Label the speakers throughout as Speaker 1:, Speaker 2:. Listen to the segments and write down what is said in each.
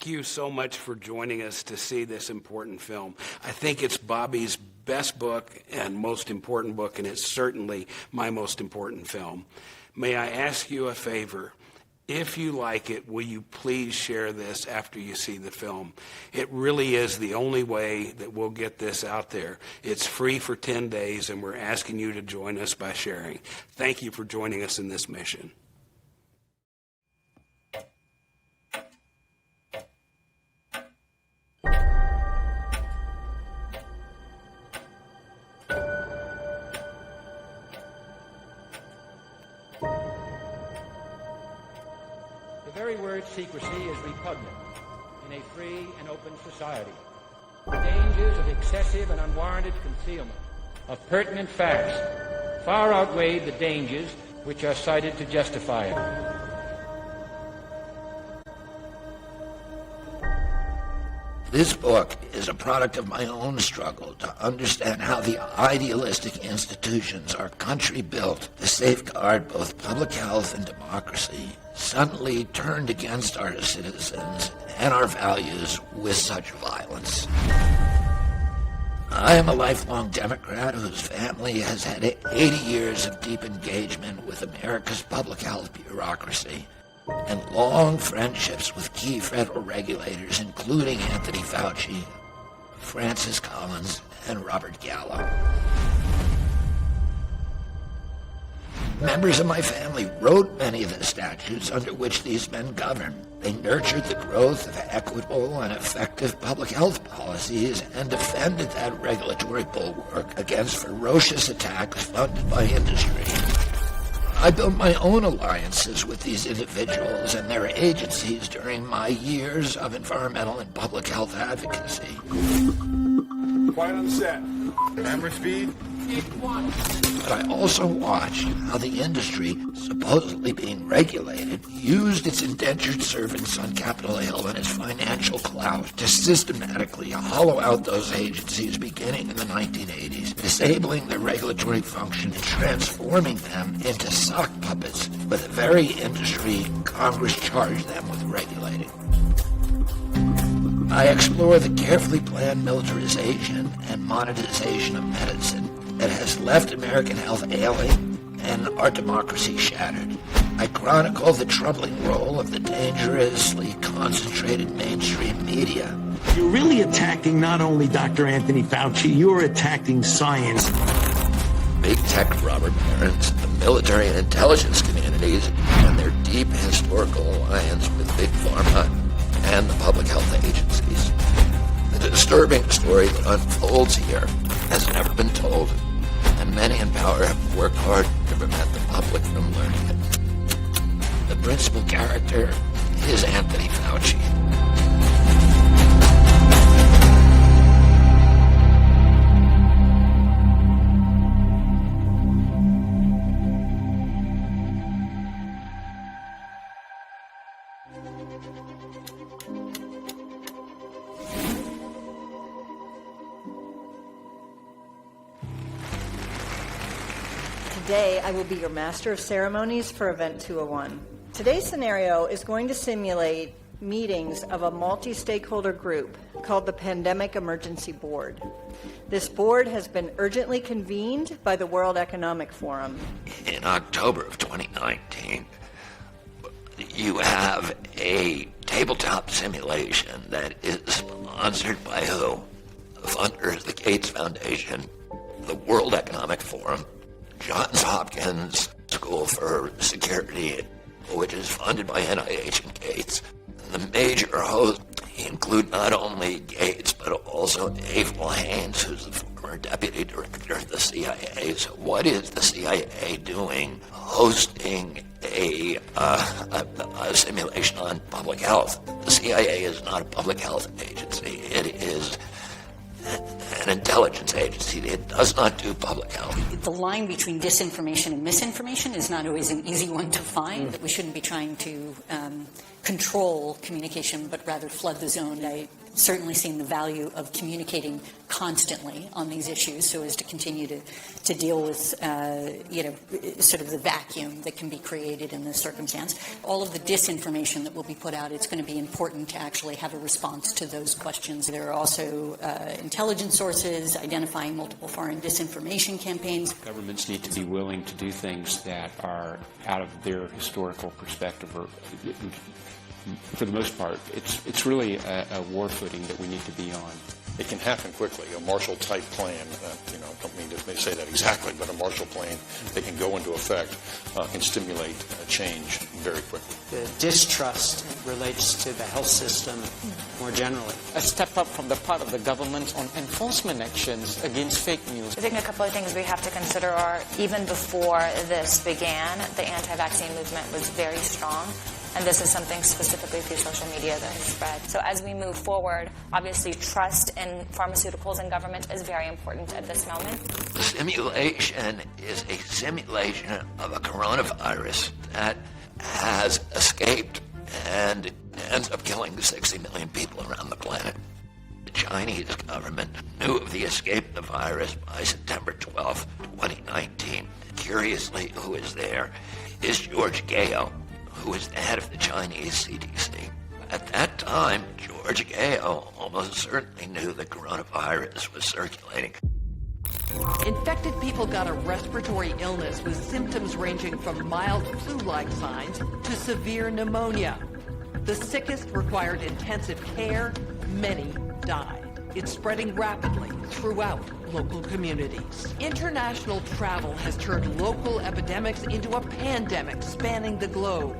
Speaker 1: Thank you so much for joining us to see this important film. I think it's Bobby's best book and most important book, and it's certainly my most important film. May I ask you a favor? If you like it, will you please share this after you see the film? It really is the only way that we'll get this out there. It's free for 10 days, and we're asking you to join us by sharing. Thank you for joining us in this mission.
Speaker 2: The very word secrecy is repugnant in a free and open society. The dangers of excessive and unwarranted concealment of pertinent facts far outweigh the dangers which are cited to justify it.
Speaker 3: This book is a product of my own struggle to understand how the idealistic institutions our country built to safeguard both public health and democracy suddenly turned against our citizens and our values with such violence. I am a lifelong Democrat whose family has had 80 years of deep engagement with America's public health bureaucracy and long friendships with key federal regulators, including Anthony Fauci, Francis Collins, and Robert Gallo. Members of my family wrote many of the statutes under which these men govern. They nurtured the growth of equitable and effective public health policies and defended that regulatory bulwark against ferocious attacks funded by industry. I built my own alliances with these individuals and their agencies during my years of environmental and public health advocacy.
Speaker 4: Quiet on set. Camera speed.
Speaker 3: But I also watched how the industry, supposedly being regulated, used its indentured servants on Capitol Hill and its financial clout to systematically hollow out those agencies beginning in the 1980s, disabling their regulatory function and transforming them into sock puppets for the very industry Congress charged them with regulating. I explore the carefully planned militarization and monetization of medicine that has left American health ailing and our democracy shattered. I chronicle the troubling role of the dangerously concentrated mainstream media.
Speaker 5: You're really attacking not only Dr. Anthony Fauci, you're attacking science.
Speaker 3: Big tech robber barons, the military and intelligence communities, and their deep historical alliance with Big Pharma and the public health agencies. The disturbing story that unfolds here has never been told, and many in power have worked hard to prevent the public from learning it. The principal character is Anthony Fauci.
Speaker 6: Today, I will be your Master of Ceremonies for Event 201. Today's scenario is going to simulate meetings of a multi-stakeholder group called the Pandemic Emergency Board. This board has been urgently convened by the World Economic Forum.
Speaker 3: In October of 2019, you have a tabletop simulation that is sponsored by who? The funders, the Gates Foundation, the World Economic Forum, Johns Hopkins School for Security, which is funded by NIH and Gates. The major hosts include not only Gates, but also Avril Haines, who's the former deputy director of the CIA. So what is the CIA doing hosting a simulation on public health? The CIA is not a public health agency. It is an intelligence agency. It does not do public health.
Speaker 7: The line between disinformation and misinformation is not always an easy one to find. We shouldn't be trying to control communication, but rather flood the zone. I certainly seen the value of communicating constantly on these issues so as to continue to deal with, sort of the vacuum that can be created in this circumstance. All of the disinformation that will be put out, it's going to be important to actually have a response to those questions. There are also intelligence sources identifying multiple foreign disinformation campaigns.
Speaker 2: Governments need to be willing to do things that are out of their historical perspective, or for the most part, it's really a war footing that we need to be on.
Speaker 4: It can happen quickly. A Marshall-type plan, don't mean to say that exactly, but a Marshall plan that can go into effect can stimulate change very quickly.
Speaker 8: The distrust relates to the health system more generally. A step up from the part of the government on enforcement actions against fake news.
Speaker 9: I think a couple of things we have to consider are, even before this began, the anti-vaccine movement was very strong. And this is something specifically through social media that has spread. So as we move forward, obviously trust in pharmaceuticals and government is very important at this moment.
Speaker 3: The simulation is a simulation of a coronavirus that has escaped and ends up killing 60 million people around the planet. The Chinese government knew of the escape of the virus by September 12, 2019. Curiously, who is there is George Gao, who was the head of the Chinese CDC. At that time, George Gao almost certainly knew the coronavirus was circulating.
Speaker 10: Infected people got a respiratory illness with symptoms ranging from mild flu-like signs to severe pneumonia. The sickest required intensive care. Many died. It's spreading rapidly throughout local communities. International travel has turned local epidemics into a pandemic spanning the globe.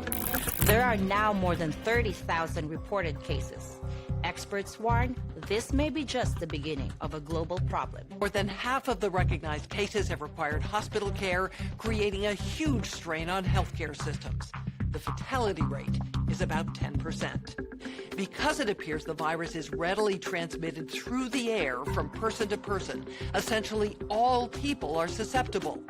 Speaker 11: There are now more than 30,000 reported cases. Experts warn this may be just the beginning of a global problem.
Speaker 10: More than half of the recognized cases have required hospital care, creating a huge strain on healthcare systems. The fatality rate is about 10%. Because it appears the virus is readily transmitted through the air from person to person, essentially all people are susceptible.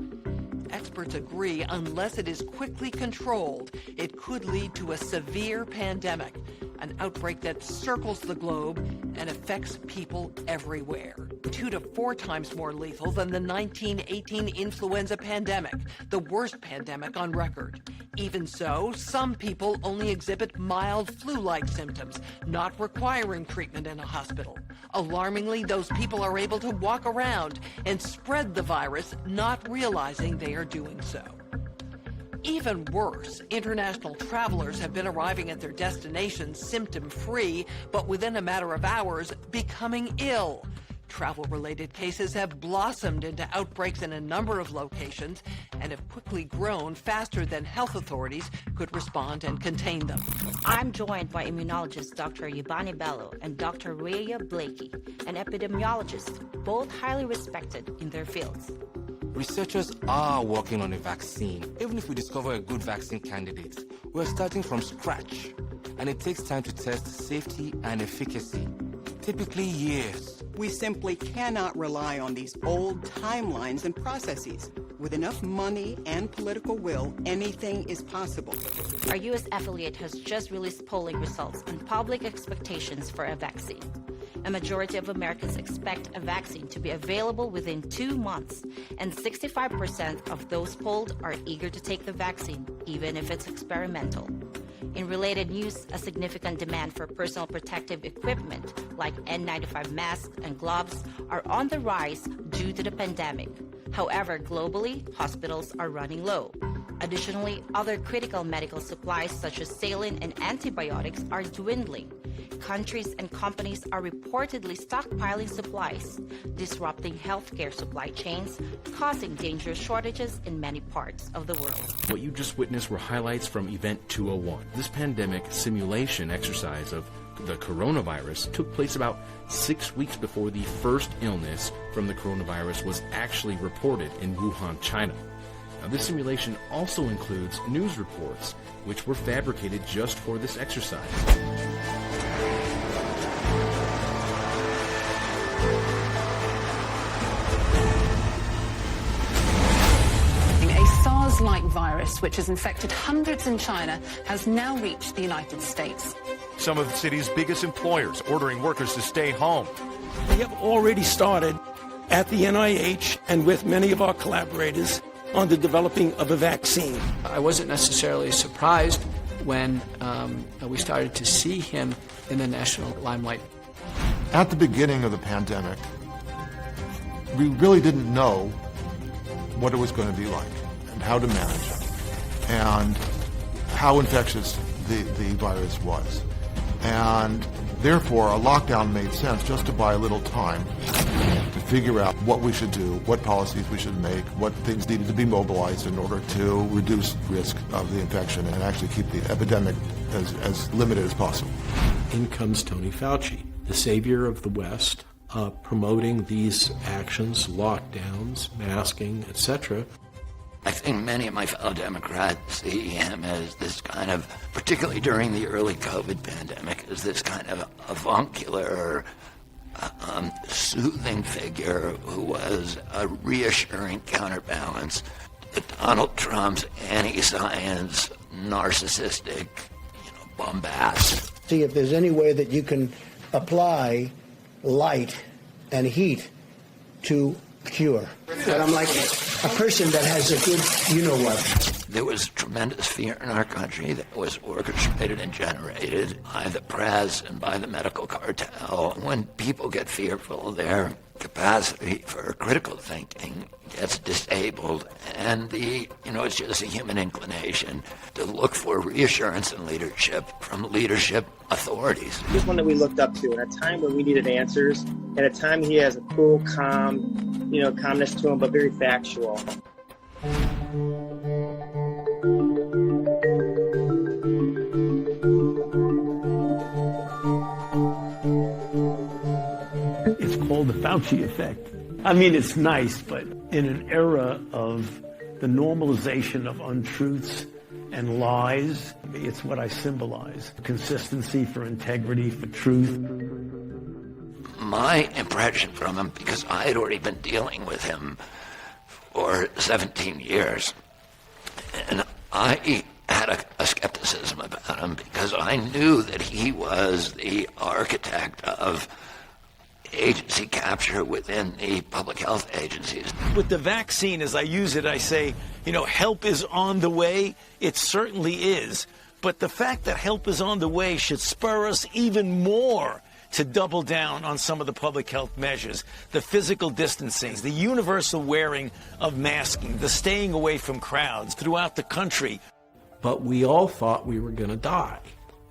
Speaker 10: Experts agree unless it is quickly controlled, it could lead to a severe pandemic, an outbreak that circles the globe and affects people everywhere. 2 to 4 times more lethal than the 1918 influenza pandemic, the worst pandemic on record. Even so, some people only exhibit mild flu-like symptoms, not requiring treatment in a hospital. Alarmingly, those people are able to walk around and spread the virus, not realizing they are doing so. Even worse, international travelers have been arriving at their destinations symptom-free, but within a matter of hours, becoming ill. Travel-related cases have blossomed into outbreaks in a number of locations and have quickly grown faster than health authorities could respond and contain them.
Speaker 11: I'm joined by immunologist Dr. Yabani Bello and Dr. Rhea Blakey, an epidemiologist, both highly respected in their fields.
Speaker 12: Researchers are working on a vaccine. Even if we discover a good vaccine candidate, we're starting from scratch, and it takes time to test safety and efficacy, typically years.
Speaker 13: We simply cannot rely on these old timelines and processes. With enough money and political will, anything is possible.
Speaker 11: Our U.S. affiliate has just released polling results on public expectations for a vaccine. A majority of Americans expect a vaccine to be available within 2 months, and 65% of those polled are eager to take the vaccine, even if it's experimental. In related news, a significant demand for personal protective equipment like N95 masks and gloves are on the rise due to the pandemic. However, globally, hospitals are running low. Additionally, other critical medical supplies such as saline and antibiotics are dwindling. Countries and companies are reportedly stockpiling supplies, disrupting healthcare supply chains, causing dangerous shortages in many parts of the world.
Speaker 14: What you just witnessed were highlights from Event 201. This pandemic simulation exercise of the coronavirus took place about 6 weeks before the first illness from the coronavirus was actually reported in Wuhan, China. Now, this simulation also includes news reports, which were fabricated just for this exercise.
Speaker 15: virus, which has infected hundreds in China, has now reached the United States.
Speaker 16: Some of the city's biggest employers ordering workers to stay home.
Speaker 17: We have already started at the NIH and with many of our collaborators on the developing of a vaccine.
Speaker 18: I wasn't necessarily surprised when we started to see him in the national limelight.
Speaker 19: At the beginning of the pandemic, we really didn't know what it was going to be like and how to manage it and how infectious the virus was. And therefore, a lockdown made sense just to buy a little time to figure out what we should do, what policies we should make, what things needed to be mobilized in order to reduce risk of the infection and actually keep the epidemic as limited as possible.
Speaker 14: In comes Tony Fauci, the savior of the West, promoting these actions, lockdowns, masking, etc.
Speaker 3: I think many of my fellow Democrats see him as this kind of, particularly during the early COVID pandemic, as this kind of avuncular, soothing figure who was a reassuring counterbalance to Donald Trump's anti-science, narcissistic, bombast.
Speaker 20: See if there's any way that you can apply light and heat to cure. But I'm like a person that has a good you-know-what.
Speaker 3: There was tremendous fear in our country that was orchestrated and generated by the press and by the medical cartel. When people get fearful, their capacity for critical thinking gets disabled, and it's just a human inclination to look for reassurance and leadership from leadership authorities.
Speaker 21: He's one that we looked up to in a time when we needed answers, at a time he has a cool, calm, calmness to him, but very factual.
Speaker 17: It's called the Fauci effect. I mean, it's nice, but in an era of the normalization of untruths and lies, it's what I symbolize. Consistency for integrity, for truth.
Speaker 3: My impression from him, because I had already been dealing with him for 17 years, and I had a skepticism about him because I knew that he was the architect of agency capture within the public health agencies.
Speaker 22: With the vaccine, as I use it, I say, help is on the way. It certainly is. But the fact that help is on the way should spur us even more to double down on some of the public health measures, the physical distancing, the universal wearing of masking, the staying away from crowds throughout the country.
Speaker 14: But we all thought we were going to die,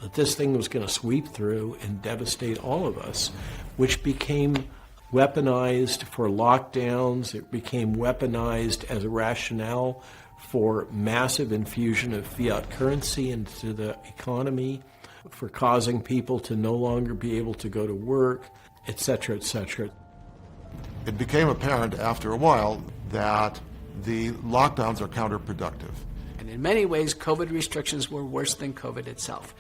Speaker 14: that this thing was going to sweep through and devastate all of us, which became weaponized for lockdowns. It became weaponized as a rationale for massive infusion of fiat currency into the economy, for causing people to no longer be able to go to work, etc., etc.
Speaker 19: It became apparent after a while that the lockdowns are counterproductive.
Speaker 18: And in many ways, COVID restrictions were worse than COVID itself.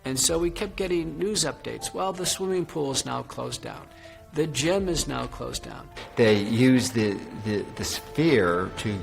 Speaker 18: And so we kept getting news updates. Well, the swimming pool is now closed down. The gym is now closed down.
Speaker 23: They use this fear to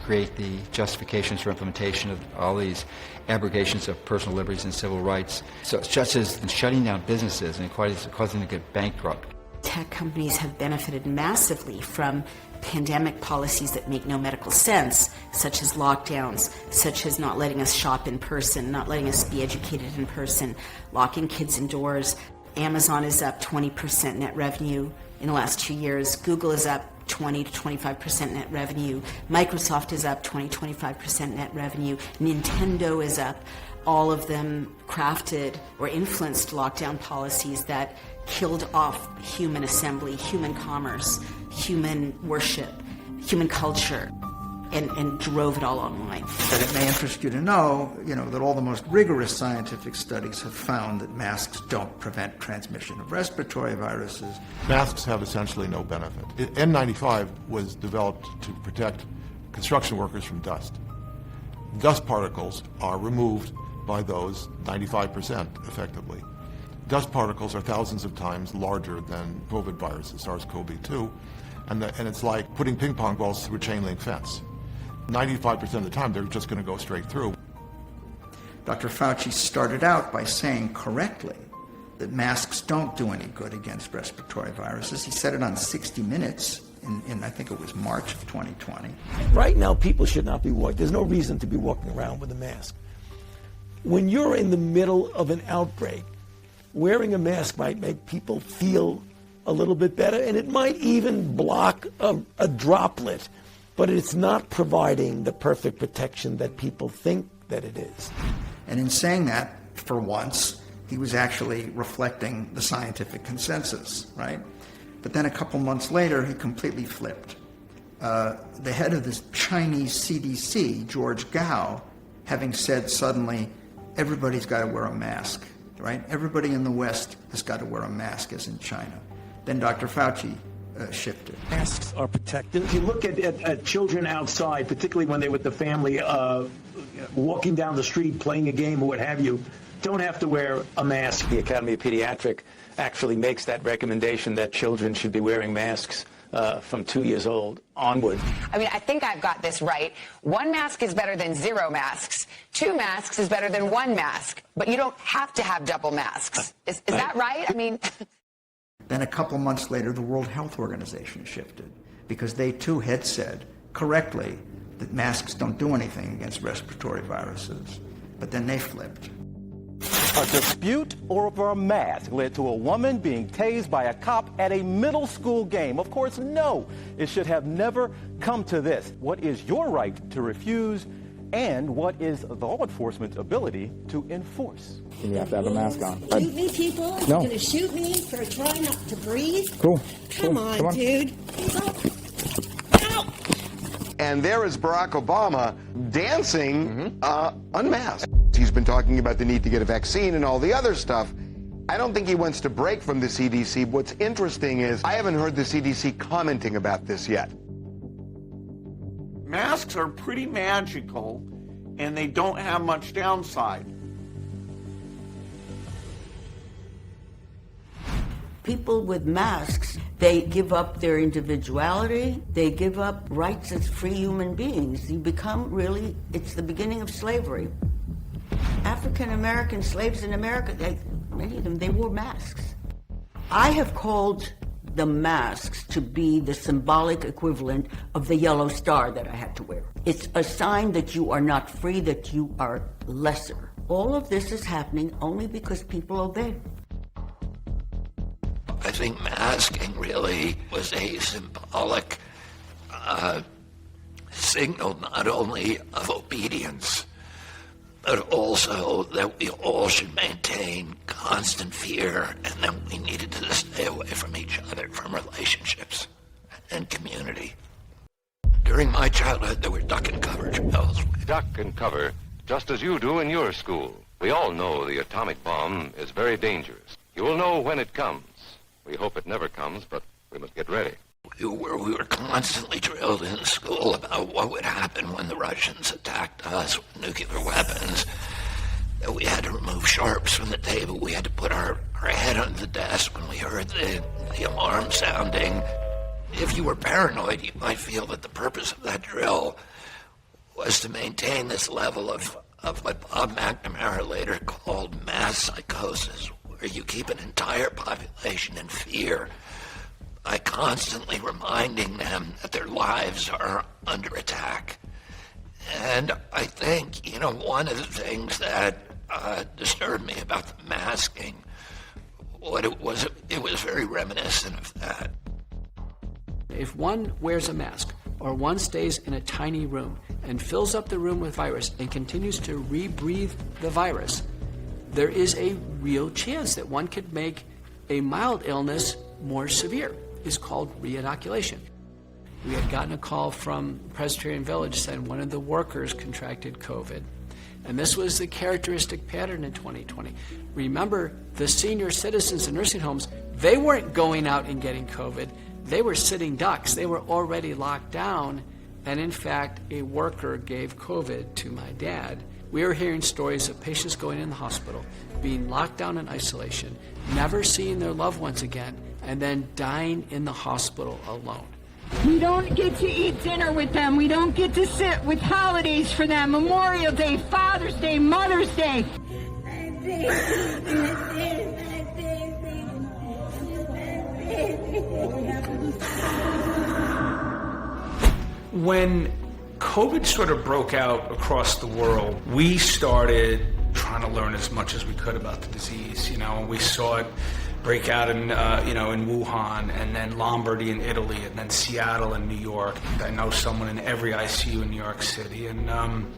Speaker 23: create the justifications for implementation of all these abrogations of personal liberties and civil rights. So such as shutting down businesses and causing them to get bankrupt.
Speaker 24: Tech companies have benefited massively from pandemic policies that make no medical sense, such as lockdowns, such as not letting us shop in person, not letting us be educated in person, locking kids indoors. Amazon is up 20% net revenue in the last 2 years. Google is up 20 to 25% net revenue. Microsoft is up 20-25% net revenue. Nintendo is up. All of them crafted or influenced lockdown policies that killed off human assembly, human commerce, human worship, human culture, and drove it all online.
Speaker 25: But it may interest you to know, that all the most rigorous scientific studies have found that masks don't prevent transmission of respiratory viruses.
Speaker 19: Masks have essentially no benefit. N95 was developed to protect construction workers from dust. Dust particles are removed by those 95% effectively. Dust particles are thousands of times larger than COVID viruses, SARS-CoV-2, and it's like putting ping pong balls through a chain link fence. 95% of the time, they're just going to go straight through.
Speaker 25: Dr. Fauci started out by saying correctly that masks don't do any good against respiratory viruses. He said it on 60 Minutes in I think it was March of 2020.
Speaker 22: Right now, people should not be walking. There's no reason to be walking around with a mask. When you're in the middle of an outbreak, wearing a mask might make people feel a little bit better, and it might even block a droplet, but it's not providing the perfect protection that people think that it is.
Speaker 25: And in saying that, for once, he was actually reflecting the scientific consensus, right? But then a couple months later, he completely flipped. The head of the Chinese CDC, George Gao, having said suddenly, everybody's got to wear a mask, right? Everybody in the West has got to wear a mask, as in China. Then Dr. Fauci shifted.
Speaker 22: Masks are protective. If you look at children outside, particularly when they're with the family, walking down the street, playing a game or what have you, don't have to wear a mask. The Academy of Pediatrics actually makes that recommendation that children should be wearing masks from 2 years old onward.
Speaker 1: I mean, I think I've got this right. 1 mask is better than 0 masks. 2 masks is better than 1 mask. But you don't have to have double masks. Is that right? I mean...
Speaker 25: Then a couple months later, the World Health Organization shifted because they too had said correctly that masks don't do anything against respiratory viruses. But then they flipped.
Speaker 2: A dispute over a mask led to a woman being tased by a cop at a middle school game. Of course, no, it should have never come to this. What is your right to refuse, and what is law enforcement's ability to enforce?
Speaker 5: You have to have a mask on.
Speaker 6: Shoot me, people? Are you going to shoot me for trying not to breathe?
Speaker 5: Cool.
Speaker 6: Come on, dude.
Speaker 7: And there is Barack Obama dancing unmasked. He's been talking about the need to get a vaccine and all the other stuff. I don't think he wants to break from the CDC. What's interesting is I haven't heard the CDC commenting about this yet.
Speaker 26: Masks are pretty magical, and they don't have much downside.
Speaker 6: People with masks, they give up their individuality, they give up rights as free human beings. You become really, it's the beginning of slavery. African American slaves in America, many of them, they wore masks. I have called the masks to be the symbolic equivalent of the yellow star that I had to wear. It's a sign that you are not free, that you are lesser. All of this is happening only because people obey.
Speaker 3: I think masking really was a symbolic signal not only of obedience, but also that we all should maintain constant fear and that we needed to stay away from each other, from relationships and community. During my childhood, there were duck and cover drills.
Speaker 27: Duck and cover, just as you do in your school. We all know the atomic bomb is very dangerous. You will know when it comes. We hope it never comes, but we must get ready.
Speaker 3: We were constantly drilled in school about what would happen when the Russians attacked us with nuclear weapons. That we had to remove sharps from the table. We had to put our head under the desk when we heard the alarm sounding. If you were paranoid, you might feel that the purpose of that drill was to maintain this level of what Bob McNamara later called mass psychosis, where you keep an entire population in fear by constantly reminding them that their lives are under attack. And I think, one of the things that disturbed me about the masking, it was very reminiscent of that.
Speaker 18: If one wears a mask or one stays in a tiny room and fills up the room with virus and continues to rebreathe the virus, there is a real chance that one could make a mild illness more severe. It's called re-inoculation. We had gotten a call from Presbyterian Village saying one of the workers contracted COVID. And this was the characteristic pattern in 2020. Remember, the senior citizens in nursing homes, they weren't going out and getting COVID. They were sitting ducks. They were already locked down. And in fact, a worker gave COVID to my dad. We are hearing stories of patients going in the hospital, being locked down in isolation, never seeing their loved ones again, and then dying in the hospital alone.
Speaker 4: We don't get to eat dinner with them. We don't get to sit with holidays for them. Memorial Day, Father's Day, Mother's Day.
Speaker 5: When COVID sort of broke out across the world, we started trying to learn as much as we could about the disease. We saw it break out in Wuhan, and then Lombardy in Italy, and then Seattle and New York. I know someone in every ICU in New York City, and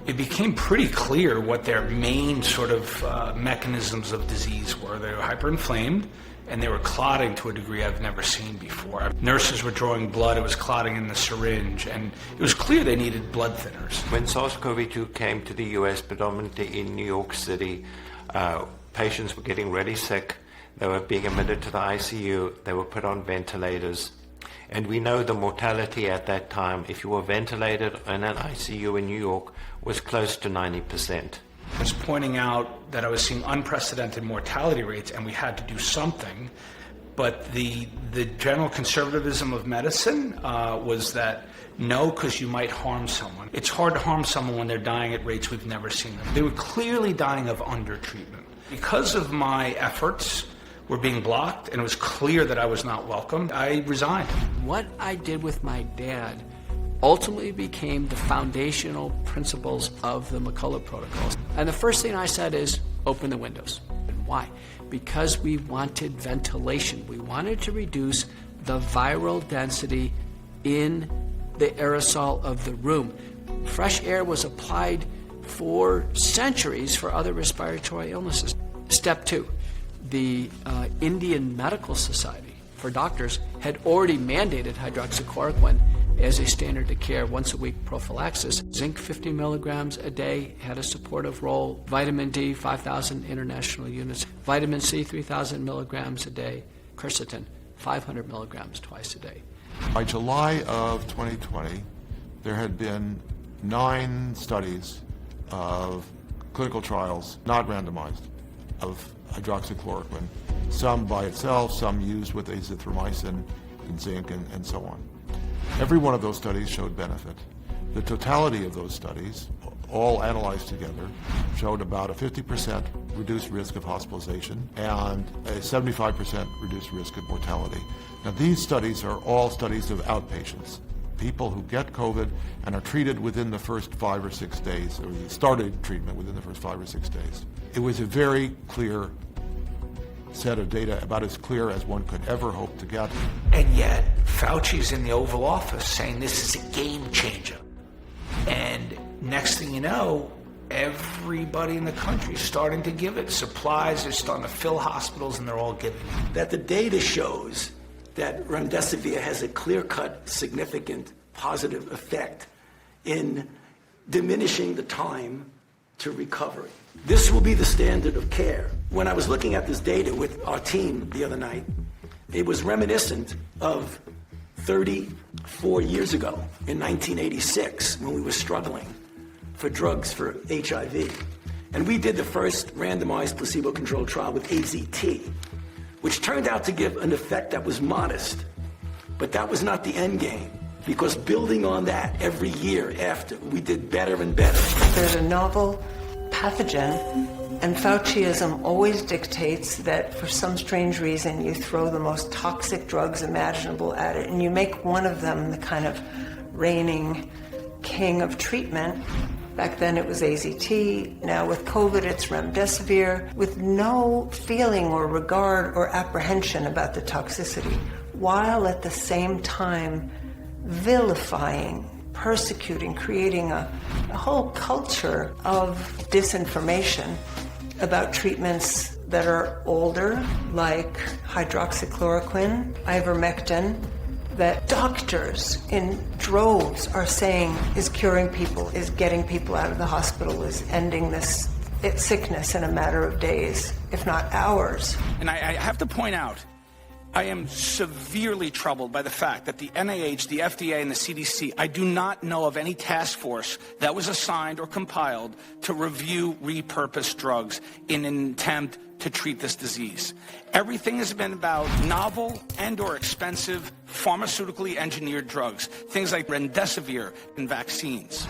Speaker 5: it became pretty clear what their main sort of mechanisms of disease were. They were hyperinflamed, and they were clotting to a degree I've never seen before. Nurses were drawing blood, it was clotting in the syringe, and it was clear they needed blood thinners.
Speaker 8: When SARS-CoV-2 came to the US, predominantly in New York City, patients were getting really sick. They were being admitted to the ICU, they were put on ventilators. And we know the mortality at that time, if you were ventilated in an ICU in New York, was close to 90%.
Speaker 5: I was pointing out that I was seeing unprecedented mortality rates, and we had to do something. But the general conservatism of medicine was that no, because you might harm someone. It's hard to harm someone when they're dying at rates we've never seen them. They were clearly dying of undertreatment. Because of my efforts were being blocked, and it was clear that I was not welcomed, I resigned.
Speaker 18: What I did with my dad ultimately became the foundational principles of the McCullough protocols. And the first thing I said is, open the windows. And why? Because we wanted ventilation. We wanted to reduce the viral density in the aerosol of the room. Fresh air was applied for centuries for other respiratory illnesses. Step 2, the Indian Medical Society for doctors had already mandated hydroxychloroquine as a standard of care once-a-week prophylaxis. Zinc 50 milligrams a day had a supportive role. Vitamin D, 5,000 international units. Vitamin C, 3,000 milligrams a day. Quercetin, 500 milligrams twice a day.
Speaker 19: By July of 2020, there had been 9 studies of clinical trials, not randomized, of hydroxychloroquine, some by itself, some used with azithromycin and zinc and so on. Every one of those studies showed benefit. The totality of those studies, all analyzed together, showed about a 50% reduced risk of hospitalization and a 75% reduced risk of mortality. Now, these studies are all studies of outpatients, people who get COVID and are treated within the first 5 or 6 days, or started treatment within the first 5 or 6 days. It was a very clear set of data, about as clear as one could ever hope to get.
Speaker 5: And yet, Fauci's in the Oval Office saying this is a game changer. And next thing you know, everybody in the country is starting to give it. Supplies are starting to fill hospitals, and they're all giving it.
Speaker 9: That the data shows that remdesivir has a clear-cut, significant, positive effect in diminishing the time to recovery. This will be the standard of care. When I was looking at this data with our team the other night, it was reminiscent of 34 years ago in 1986 when we were struggling for drugs for HIV. And we did the first randomized placebo-controlled trial with AZT, which turned out to give an effect that was modest. But that was not the end game, because building on that every year after, we did better and better.
Speaker 10: There's a novel pathogen, and Fauciism always dictates that for some strange reason you throw the most toxic drugs imaginable at it, and you make one of them the kind of reigning king of treatment. Back then it was AZT, now with COVID it's remdesivir, with no feeling or regard or apprehension about the toxicity, while at the same time vilifying, persecuting, creating a whole culture of disinformation about treatments that are older, like hydroxychloroquine, ivermectin, that doctors in droves are saying is curing people, is getting people out of the hospital, is ending this sickness in a matter of days, if not hours.
Speaker 5: And I have to point out, I am severely troubled by the fact that the NIH, the FDA, and the CDC, I do not know of any task force that was assigned or compiled to review repurposed drugs in an attempt to treat this disease. Everything has been about novel and or expensive pharmaceutically engineered drugs, things like remdesivir and vaccines.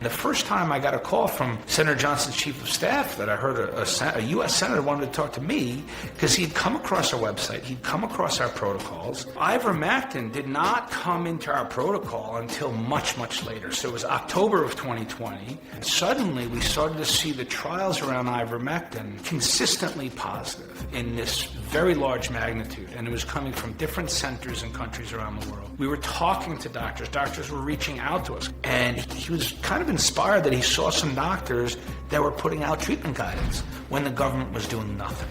Speaker 5: The first time I got a call from Senator Johnson's chief of staff that I heard a U.S. senator wanted to talk to me because he'd come across our website, he'd come across our protocols. Ivermectin did not come into our protocol until much, much later. So it was October of 2020. And suddenly we started to see the trials around ivermectin consistently positive in this very large magnitude. And it was coming from different centers and countries around the world. We were talking to doctors. Doctors were reaching out to us. And he was kind of inspired that he saw some doctors that were putting out treatment guidance when the government was doing nothing.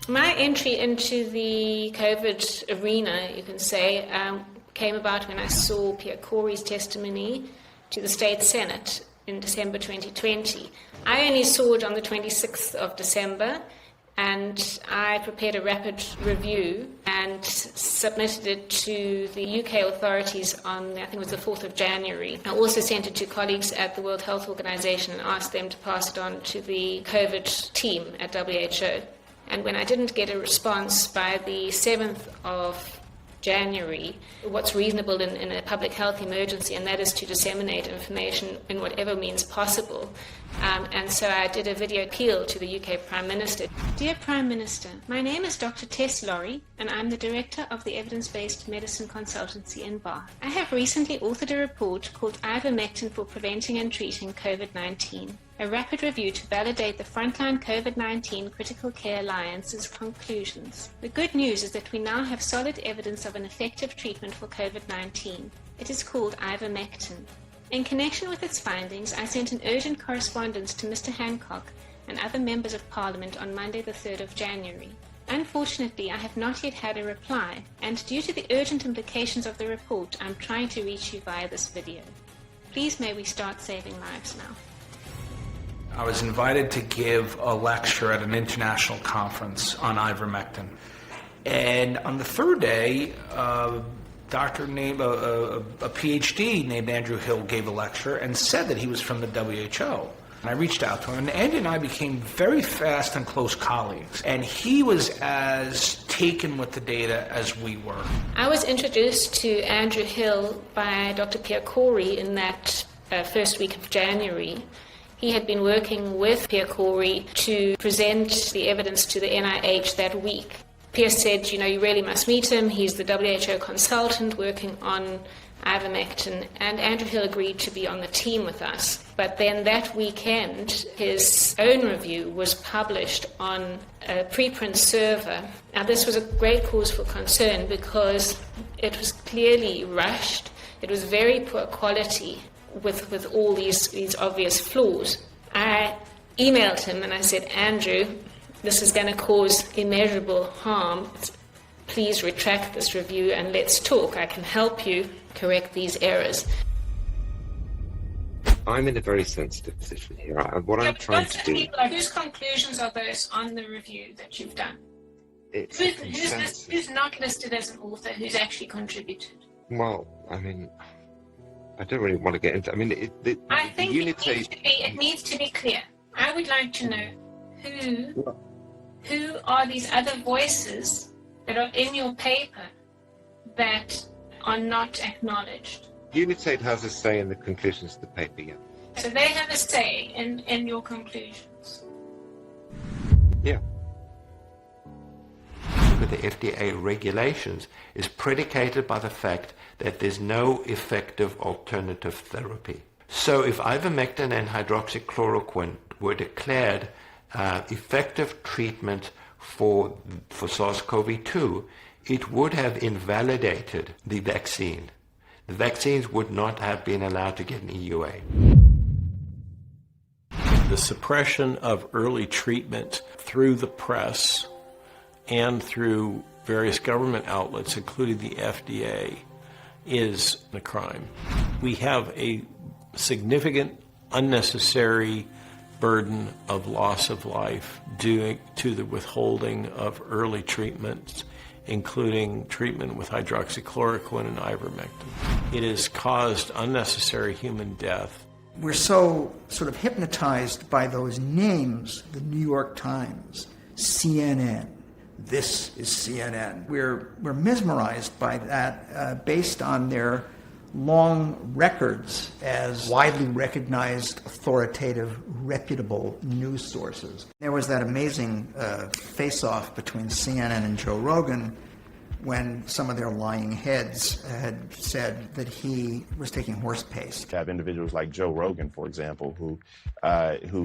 Speaker 11: My entry into the COVID arena, you can say, came about when I saw Pierre Corey's testimony to the State Senate in December 2020. I only saw it on the 26th of December, and I prepared a rapid review and submitted it to the UK authorities on, I think it was the 4th of January. I also sent it to colleagues at the World Health Organization and asked them to pass it on to the COVID team at WHO. And when I didn't get a response by the 7th of January, what's reasonable in a public health emergency, and that is to disseminate information in whatever means possible. And so I did a video appeal to the UK Prime Minister. Dear Prime Minister, my name is Dr. Tess Laurie, and I'm the Director of the Evidence-Based Medicine Consultancy in Bath. I have recently authored a report called Ivermectin for Preventing and Treating COVID-19, a rapid review to validate the Frontline COVID-19 Critical Care Alliance's conclusions. The good news is that we now have solid evidence of an effective treatment for COVID-19. It is called ivermectin. In connection with its findings, I sent an urgent correspondence to Mr. Hancock and other members of Parliament on Monday the 3rd of January. Unfortunately, I have not yet had a reply, and due to the urgent implications of the report, I'm trying to reach you via this video. Please may we start saving lives now.
Speaker 5: I was invited to give a lecture at an international conference on ivermectin. And on the third day, a PhD named Andrew Hill gave a lecture and said that he was from the WHO. And I reached out to him, and Andy and I became very fast and close colleagues. And he was as taken with the data as we were.
Speaker 11: I was introduced to Andrew Hill by Dr. Pierre Corey in that first week of January. He had been working with Pierre Corey to present the evidence to the NIH that week. Pierre said, you really must meet him. He's the WHO consultant working on ivermectin, and Andrew Hill agreed to be on the team with us. But then that weekend, his own review was published on a preprint server. Now, this was a great cause for concern because it was clearly rushed. It was very poor quality with all these obvious flaws. I emailed him and I said, Andrew, this is going to cause immeasurable harm. Please retract this review and let's talk. I can help you correct these errors.
Speaker 27: I'm in a very sensitive position here. I'm trying to do...
Speaker 11: Whose conclusions are those on the review that you've done? Who's not listed as an author, who's actually contributed?
Speaker 27: Well, I don't really want to get into...
Speaker 11: I think it needs to be clear. I would like to know who are these other voices that are in your paper that are not acknowledged.
Speaker 27: Genocide has a say in the conclusions of the paper, yeah.
Speaker 11: So they have a say in your conclusions.
Speaker 27: Yeah.
Speaker 8: With the FDA regulations is predicated by the fact that there's no effective alternative therapy. So if ivermectin and hydroxychloroquine were declared effective treatment for SARS-CoV-2, it would have invalidated the vaccine. The vaccines would not have been allowed to get an EUA.
Speaker 22: The suppression of early treatment through the press and through various government outlets, including the FDA, is a crime. We have a significant, unnecessary
Speaker 12: burden of loss of life due to the withholding of early treatments, including treatment with hydroxychloroquine and ivermectin. It has caused unnecessary human death.
Speaker 25: We're so sort of hypnotized by those names, the New York Times, CNN. This is CNN. We're mesmerized by that based on their long records as widely recognized, authoritative, reputable news sources. There was that amazing face-off between CNN and Joe Rogan when some of their lying heads had said that he was taking horse paste.
Speaker 13: You have individuals like Joe Rogan, for example, who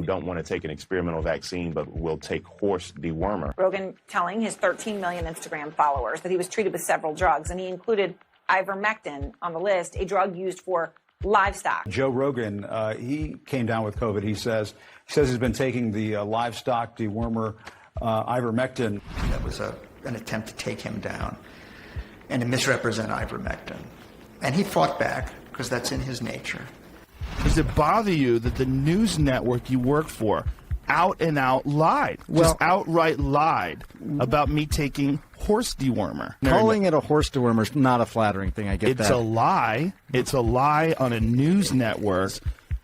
Speaker 13: don't want to take an experimental vaccine but will take horse dewormer.
Speaker 15: Rogan telling his 13 million Instagram followers that he was treated with several drugs, and he included ivermectin on the list, a drug used for livestock.
Speaker 16: Joe Rogan, he came down with COVID. He says he's been taking the livestock dewormer ivermectin.
Speaker 25: That was an attempt to take him down and to misrepresent ivermectin. And he fought back because that's in his nature.
Speaker 17: Does it bother you that the news network you work for out and out lied, just outright lied about me taking horse dewormer?
Speaker 20: Calling it a horse dewormer is not a flattering thing. I get that.
Speaker 17: It's a lie. It's a lie on a news network.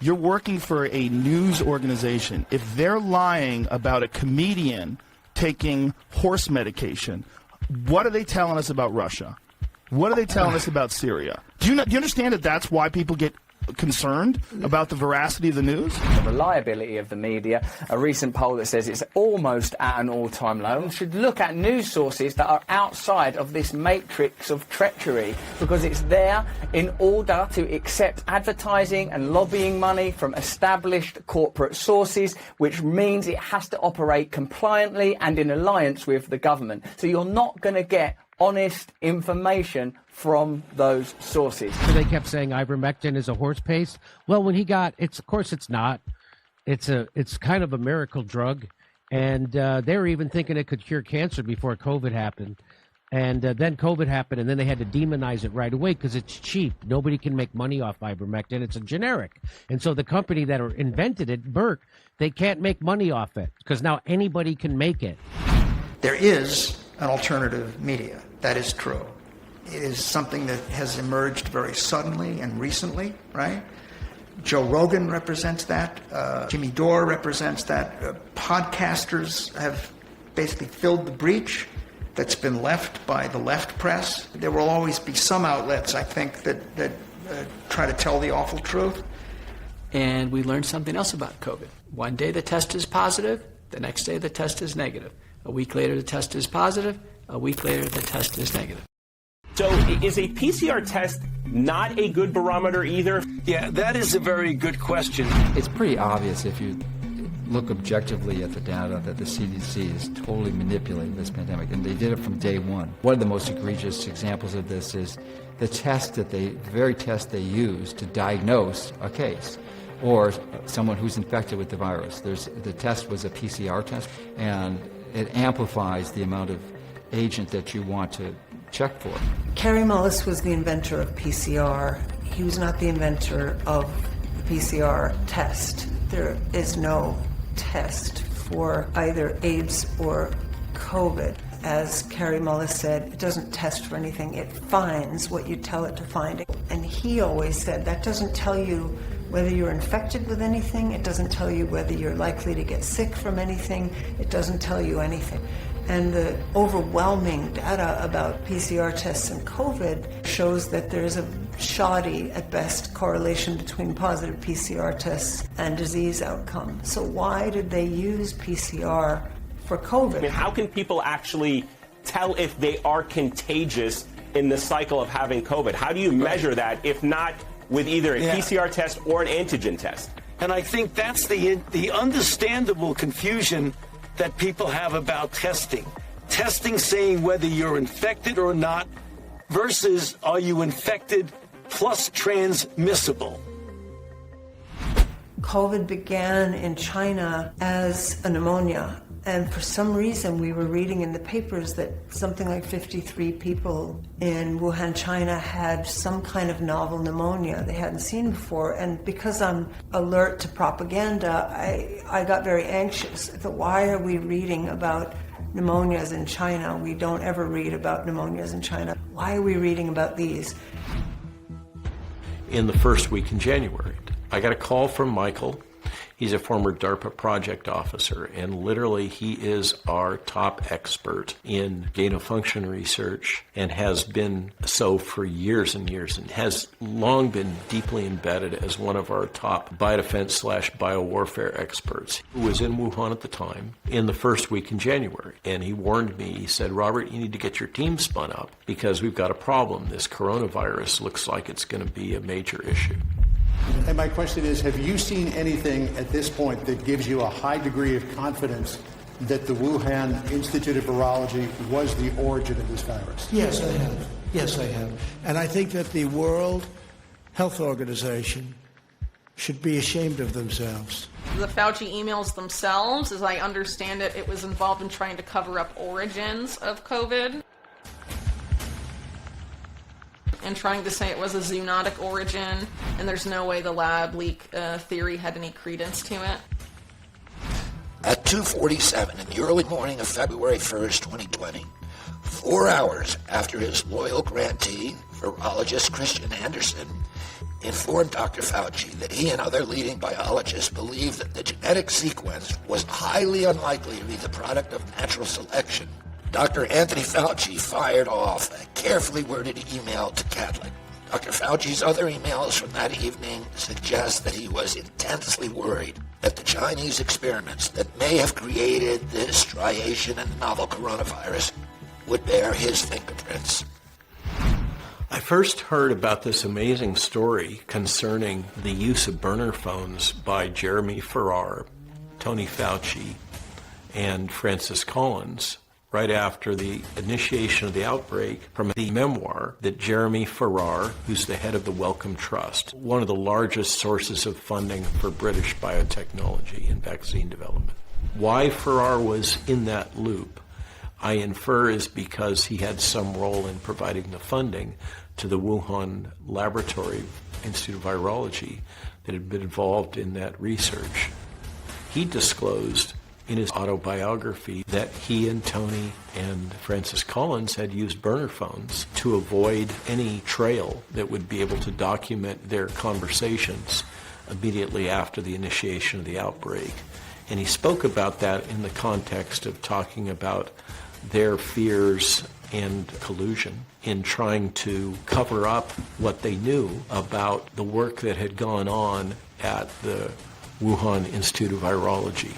Speaker 17: You're working for a news organization. If they're lying about a comedian taking horse medication, what are they telling us about Russia? What are they telling us about Syria? Do you understand that that's why people get concerned about the veracity of the news?
Speaker 21: The reliability of the media, a recent poll that says it's almost at an all-time low. We should look at news sources that are outside of this matrix of treachery, because it's there in order to accept advertising and lobbying money from established corporate sources, which means it has to operate compliantly and in alliance with the government. So you're not going to get honest information from those sources.
Speaker 28: So they kept saying ivermectin is a horse paste. Well, when he got, of course it's not. It's kind of a miracle drug, and they were even thinking it could cure cancer before COVID happened. And then COVID happened, and then they had to demonize it right away because it's cheap. Nobody can make money off ivermectin. It's a generic. And so the company that invented it, Merck, they can't make money off it because now anybody can make it.
Speaker 25: There is an alternative media. That is true. It is something that has emerged very suddenly and recently, right? Joe Rogan represents that. Jimmy Dore represents that. Podcasters have basically filled the breach that's been left by the left press. There will always be some outlets, I think, that try to tell the awful truth.
Speaker 18: And we learned something else about COVID. One day the test is positive, the next day the test is negative. A week later the test is positive, a week later the test is negative.
Speaker 29: So is a PCR test not a good barometer either?
Speaker 22: Yeah, that is a very good question.
Speaker 23: It's pretty obvious if you look objectively at the data that the CDC is totally manipulating this pandemic, and they did it from day one. One of the most egregious examples of this is the very test they use to diagnose a case or someone who's infected with the virus. The test was a PCR test, and it amplifies the amount of agent that you want to check for.
Speaker 10: Kary Mullis was the inventor of PCR. He was not the inventor of the PCR test. There is no test for either AIDS or COVID. As Kary Mullis said, it doesn't test for anything. It finds what you tell it to find. And he always said that doesn't tell you whether you're infected with anything. It doesn't tell you whether you're likely to get sick from anything. It doesn't tell you anything. And the overwhelming data about PCR tests and COVID shows that there's a shoddy, at best, correlation between positive PCR tests and disease outcome. So why did they use PCR for COVID?
Speaker 29: I mean, how can people actually tell if they are contagious in the cycle of having COVID? How do you measure that, if not with either a PCR test or an antigen test?
Speaker 22: And I think that's the understandable confusion that people have about testing. Testing saying whether you're infected or not versus are you infected plus transmissible.
Speaker 10: COVID began in China as a pneumonia, And for some reason, we were reading in the papers that something like 53 people in Wuhan, China had some kind of novel pneumonia they hadn't seen before. And because I'm alert to propaganda, I got very anxious. I thought, why are we reading about pneumonias in China? We don't ever read about pneumonias in China. Why are we reading about these?
Speaker 12: In the first week in January, I got a call from Michael. He's a former DARPA project officer, and literally he is our top expert in gain-of-function research and has been so for years and years, and has long been deeply embedded as one of our top biodefense/biowarfare experts, who was in Wuhan at the time in the first week in January. And he warned me, he said, Robert, you need to get your team spun up because we've got a problem. This coronavirus looks like it's going to be a major issue.
Speaker 1: And my question is, have you seen anything at this point that gives you a high degree of confidence that the Wuhan Institute of Virology was the origin of this virus?
Speaker 2: Yes, I have. Yes, I have. And I think that the World Health Organization should be ashamed of themselves.
Speaker 3: The Fauci emails themselves, as I understand it, it was involved in trying to cover up origins of COVID and trying to say it was a zoonotic origin, and there's no way the lab leak theory had any credence to it.
Speaker 4: At 2:47 in the early morning of February 1st, 2020, 4 hours after his loyal grantee, virologist Christian Anderson, informed Dr. Fauci that he and other leading biologists believed that the genetic sequence was highly unlikely to be the product of natural selection, Dr. Anthony Fauci fired off a carefully worded email to Catholic. Dr. Fauci's other emails from that evening suggest that he was intensely worried that the Chinese experiments that may have created this striation and novel coronavirus would bear his fingerprints.
Speaker 12: I first heard about this amazing story concerning the use of burner phones by Jeremy Farrar, Tony Fauci, and Francis Collins right after the initiation of the outbreak from the memoir that Jeremy Farrar, who's the head of the Wellcome Trust, one of the largest sources of funding for British biotechnology and vaccine development. Why Farrar was in that loop, I infer, is because he had some role in providing the funding to the Wuhan Laboratory Institute of Virology that had been involved in that research. He disclosed in his autobiography that he and Tony and Francis Collins had used burner phones to avoid any trail that would be able to document their conversations immediately after the initiation of the outbreak. And he spoke about that in the context of talking about their fears and collusion in trying to cover up what they knew about the work that had gone on at the Wuhan Institute of Virology.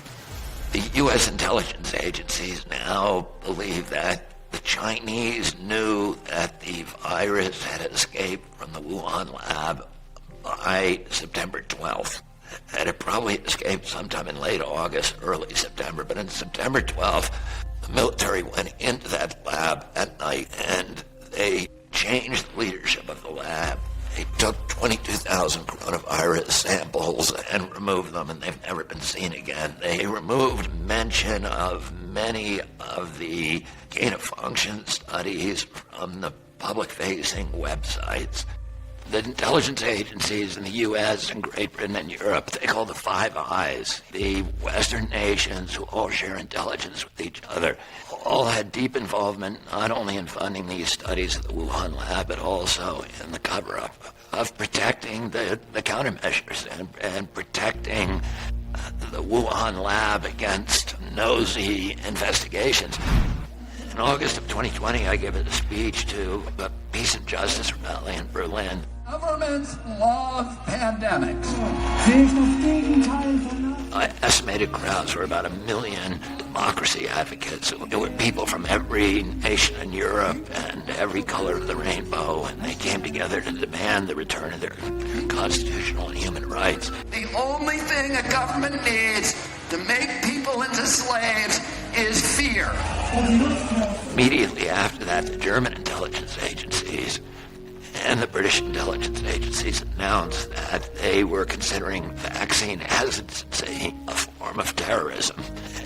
Speaker 4: The U.S. intelligence agencies now believe that the Chinese knew that the virus had escaped from the Wuhan lab by September 12th. And it probably escaped sometime in late August, early September. But on September 12th, the military went into that lab at night and they changed the leadership of the lab. They took 22,000 coronavirus samples and removed them, and they've never been seen again. They removed mention of many of the gain-of-function studies from the public-facing websites. The intelligence agencies in the U.S. and Great Britain and Europe, they call the Five Eyes, the Western nations who all share intelligence with each other, all had deep involvement not only in funding these studies at the Wuhan lab, but also in the cover-up of protecting the countermeasures and protecting the Wuhan lab against nosy investigations. In August of 2020, I gave a speech to a Peace and Justice rally in Berlin.
Speaker 6: Governments love pandemics.
Speaker 4: Estimated crowds were about 1 million democracy advocates. There were people from every nation in Europe and every color of the rainbow, and they came together to demand the return of their constitutional and human rights.
Speaker 6: The only thing a government needs to make people into slaves is fear.
Speaker 4: Immediately after that, the German intelligence agencies and the British intelligence agencies announced that they were considering vaccine hesitancy a form of terrorism.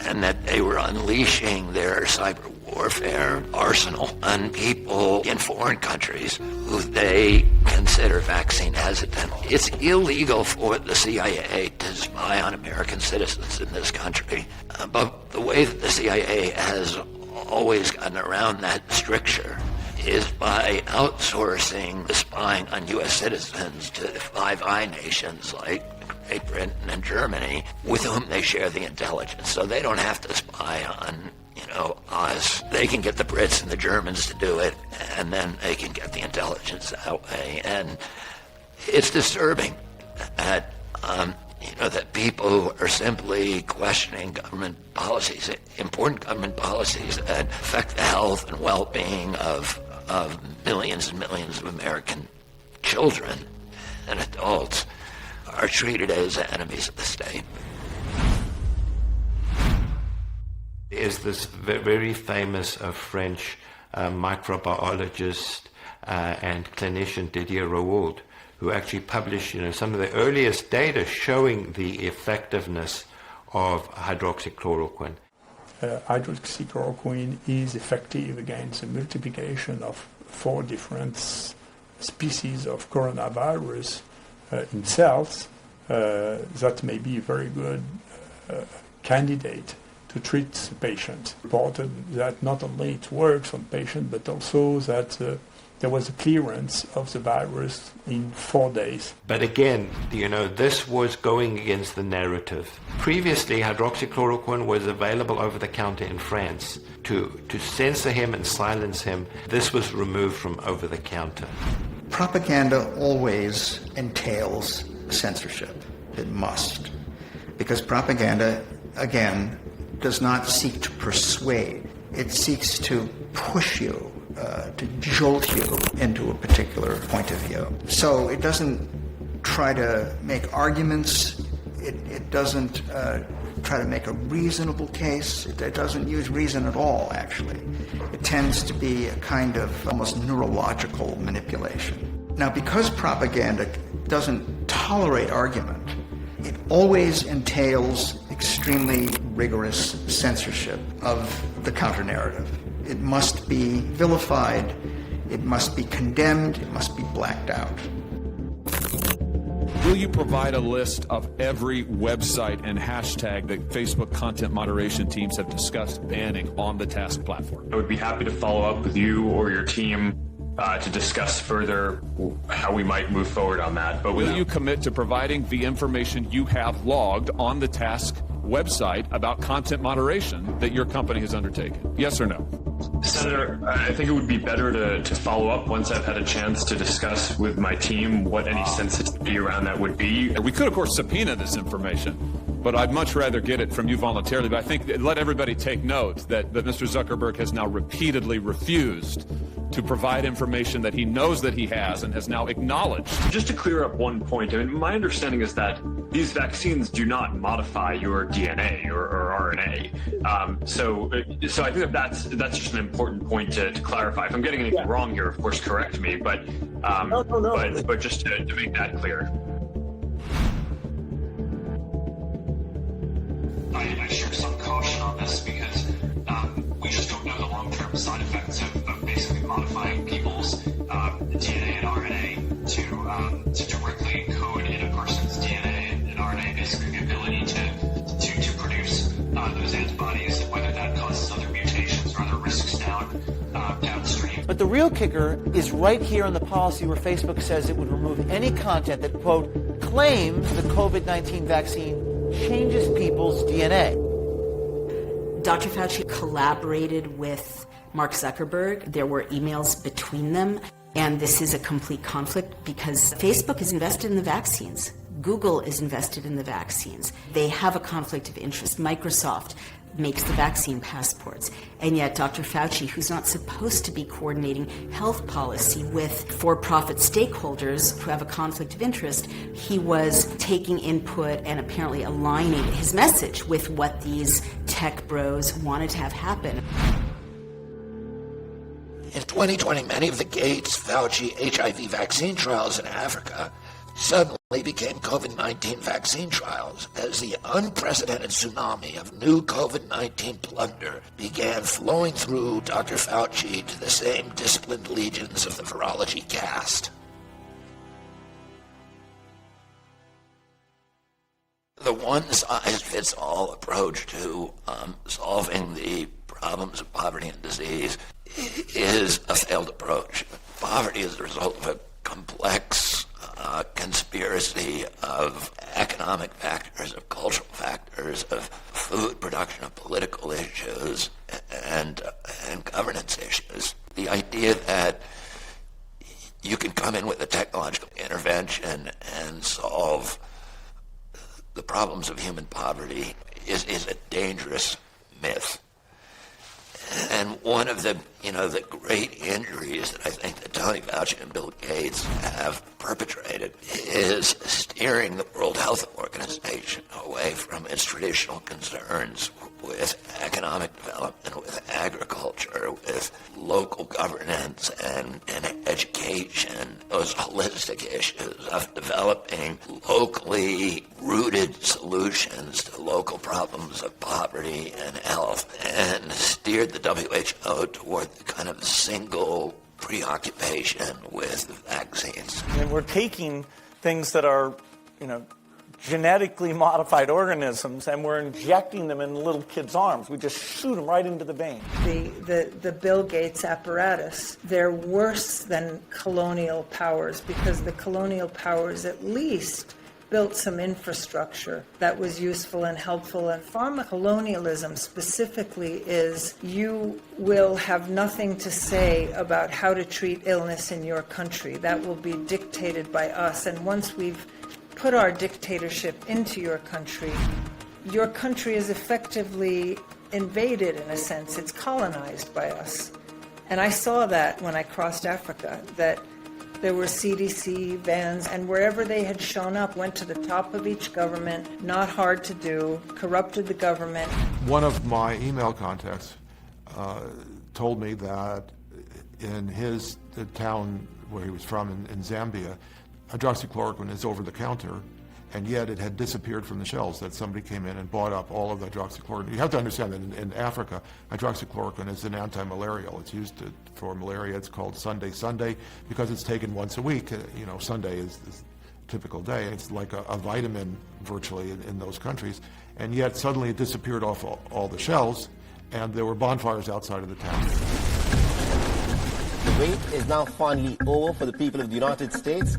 Speaker 4: and that they were unleashing their cyber warfare arsenal on people in foreign countries who they consider vaccine hesitant. It's illegal for the CIA to spy on American citizens in this country. But the way that the CIA has always gotten around that stricture is by outsourcing the spying on U.S. citizens to the Five Eye nations like Great Britain and Germany, with whom they share the intelligence. So they don't have to spy on, us. They can get the Brits and the Germans to do it, and then they can get the intelligence that way. And it's disturbing that, that people are simply questioning government policies, important government policies that affect the health and well-being of millions and millions of American children and adults, are treated as enemies of the state.
Speaker 8: Is this very famous French microbiologist and clinician Didier Raoult, who actually published some of the earliest data showing the effectiveness of hydroxychloroquine.
Speaker 5: Hydroxychloroquine is effective against the multiplication of 4 different species of coronavirus in cells. That may be a very good candidate to treat the patient. Reported that not only it works on patient, but also that there was a clearance of the virus in 4 days.
Speaker 8: But again, this was going against the narrative. Previously, hydroxychloroquine was available over the counter in France. To censor him and silence him, this was removed from over the counter.
Speaker 25: Propaganda always entails censorship. It must. Because propaganda, again, does not seek to persuade. It seeks to push you, to jolt you into a particular point of view. So it doesn't try to make arguments. It doesn't try to make a reasonable case. It doesn't use reason at all, actually. It tends to be a kind of almost neurological manipulation. Now, because propaganda doesn't tolerate argument, it always entails extremely rigorous censorship of the counter-narrative. It must be vilified, it must be condemned, it must be blacked out.
Speaker 7: Will you provide a list of every website and hashtag that Facebook content moderation teams have discussed banning on the Task platform?
Speaker 9: I would be happy to follow up with you or your team to discuss further how we might move forward on that. But
Speaker 7: will you commit to providing the information you have logged on the Task website about content moderation that your company has undertaken? Yes or no?
Speaker 9: Senator, I think it would be better to follow up once I've had a chance to discuss with my team what any sensitivity around that would be.
Speaker 7: We could, of course, subpoena this information, but I'd much rather get it from you voluntarily. But I think let everybody take note that Mr. Zuckerberg has now repeatedly refused to provide information that he knows that he has and has now acknowledged.
Speaker 9: Just to clear up one point, I mean, my understanding is that these vaccines do not modify your DNA or RNA. So I think that's just an important point to clarify. If I'm getting anything wrong here, of course, correct me. But no. But just to make that clear.
Speaker 11: I share some caution on this because we just don't know the long-term side effects of basically modifying people's DNA and RNA to directly encode in a person's DNA and RNA, basically the ability to produce those antibodies, and whether that causes other mutations or other risks downstream.
Speaker 14: But the real kicker is right here in the policy where Facebook says it would remove any content that, quote, claims the COVID-19 vaccine changes people's DNA.
Speaker 19: Dr. Fauci collaborated with Mark Zuckerberg. There were emails between them, and this is a complete conflict because Facebook is invested in the vaccines. Google is invested in the vaccines. They have a conflict of interest. Microsoft makes the vaccine passports. And yet Dr. Fauci, who's not supposed to be coordinating health policy with for-profit stakeholders who have a conflict of interest, he was taking input and apparently aligning his message with what these tech bros wanted to have happen.
Speaker 4: In 2020, many of the Gates, Fauci HIV vaccine trials in Africa suddenly became COVID-19 vaccine trials as the unprecedented tsunami of new COVID-19 plunder began flowing through Dr. Fauci to the same disciplined legions of the virology caste. The one-size-fits-all approach to solving the problems of poverty and disease is a failed approach. Poverty is the result of a complex conspiracy of economic factors, of cultural factors, of food production, of political issues, and governance issues. The idea that you can come in with a technological intervention and solve the problems of human poverty is a dangerous myth. And one of the great injuries that I think that Tony Fauci and Bill Gates have perpetrated is steering the World Health Organization away from its traditional concerns with economic development, with agriculture, with local governance and education, those holistic issues of developing locally rooted solutions to local problems of poverty and health, and steered the WHO toward the kind of single preoccupation with vaccines.
Speaker 13: And we're taking things that are, genetically modified organisms, and we're injecting them in little kids' arms. We just shoot them right into the vein.
Speaker 10: The Bill Gates apparatus, they're worse than colonial powers, because the colonial powers at least built some infrastructure that was useful and helpful. And pharmacolonialism specifically is you will have nothing to say about how to treat illness in your country. That will be dictated by us. And once we've put our dictatorship into your country is effectively invaded in a sense. It's colonized by us. And I saw that when I crossed Africa, that there were CDC vans, and wherever they had shown up, went to the top of each government, not hard to do, corrupted the government.
Speaker 15: One of my email contacts told me that in the town where he was from in Zambia, hydroxychloroquine is over the counter, and yet it had disappeared from the shelves, that somebody came in and bought up all of the hydroxychloroquine. You have to understand that in Africa, hydroxychloroquine is an anti-malarial. It's used for malaria. It's called Sunday because it's taken once a week. Sunday is a typical day. It's like a vitamin virtually in those countries. And yet suddenly it disappeared off all the shelves, and there were bonfires outside of the town.
Speaker 16: The wait is now finally over for the people of the United States.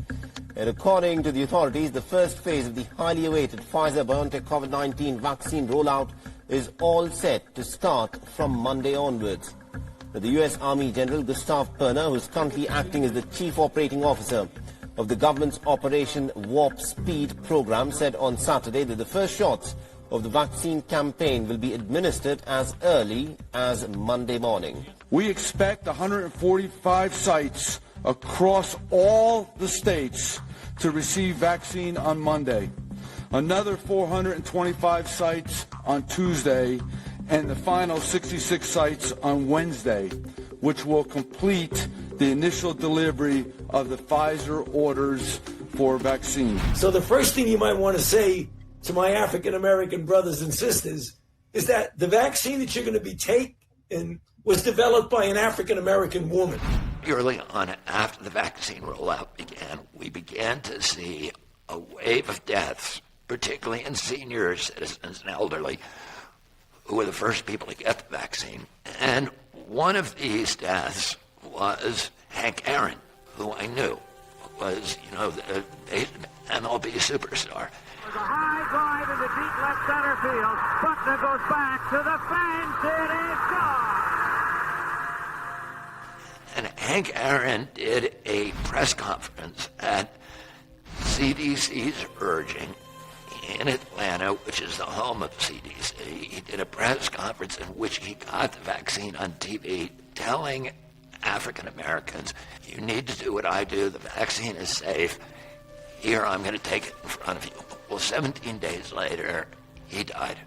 Speaker 16: And according to the authorities, the first phase of the highly awaited Pfizer-BioNTech COVID-19 vaccine rollout is all set to start from Monday onwards. The U.S. Army General Gustav Perner, who is currently acting as the Chief Operating Officer of the government's Operation Warp Speed program, said on Saturday that the first shots of the vaccine campaign will be administered as early as Monday morning.
Speaker 17: We expect 145 sites across all the states to receive vaccine on Monday, another 425 sites on Tuesday, and the final 66 sites on Wednesday, which will complete the initial delivery of the Pfizer orders for vaccine.
Speaker 20: So the first thing you might want to say to my African American brothers and sisters is that the vaccine that you're going to be taking was developed by an African American woman.
Speaker 4: Early on, after the vaccine rollout began, we began to see a wave of deaths, particularly in senior citizens and elderly, who were the first people to get the vaccine. And one of these deaths was Hank Aaron, who I knew was, the MLB superstar.
Speaker 21: A high drive in the deep left center field. Buckner goes back to the fence. It is gone.
Speaker 4: And Hank Aaron did a press conference at CDC's urging in Atlanta, which is the home of CDC. He did a press conference in which he got the vaccine on TV, telling African Americans, you need to do what I do. The vaccine is safe. Here, I'm going to take it in front of you. Well, 17 days later, he died.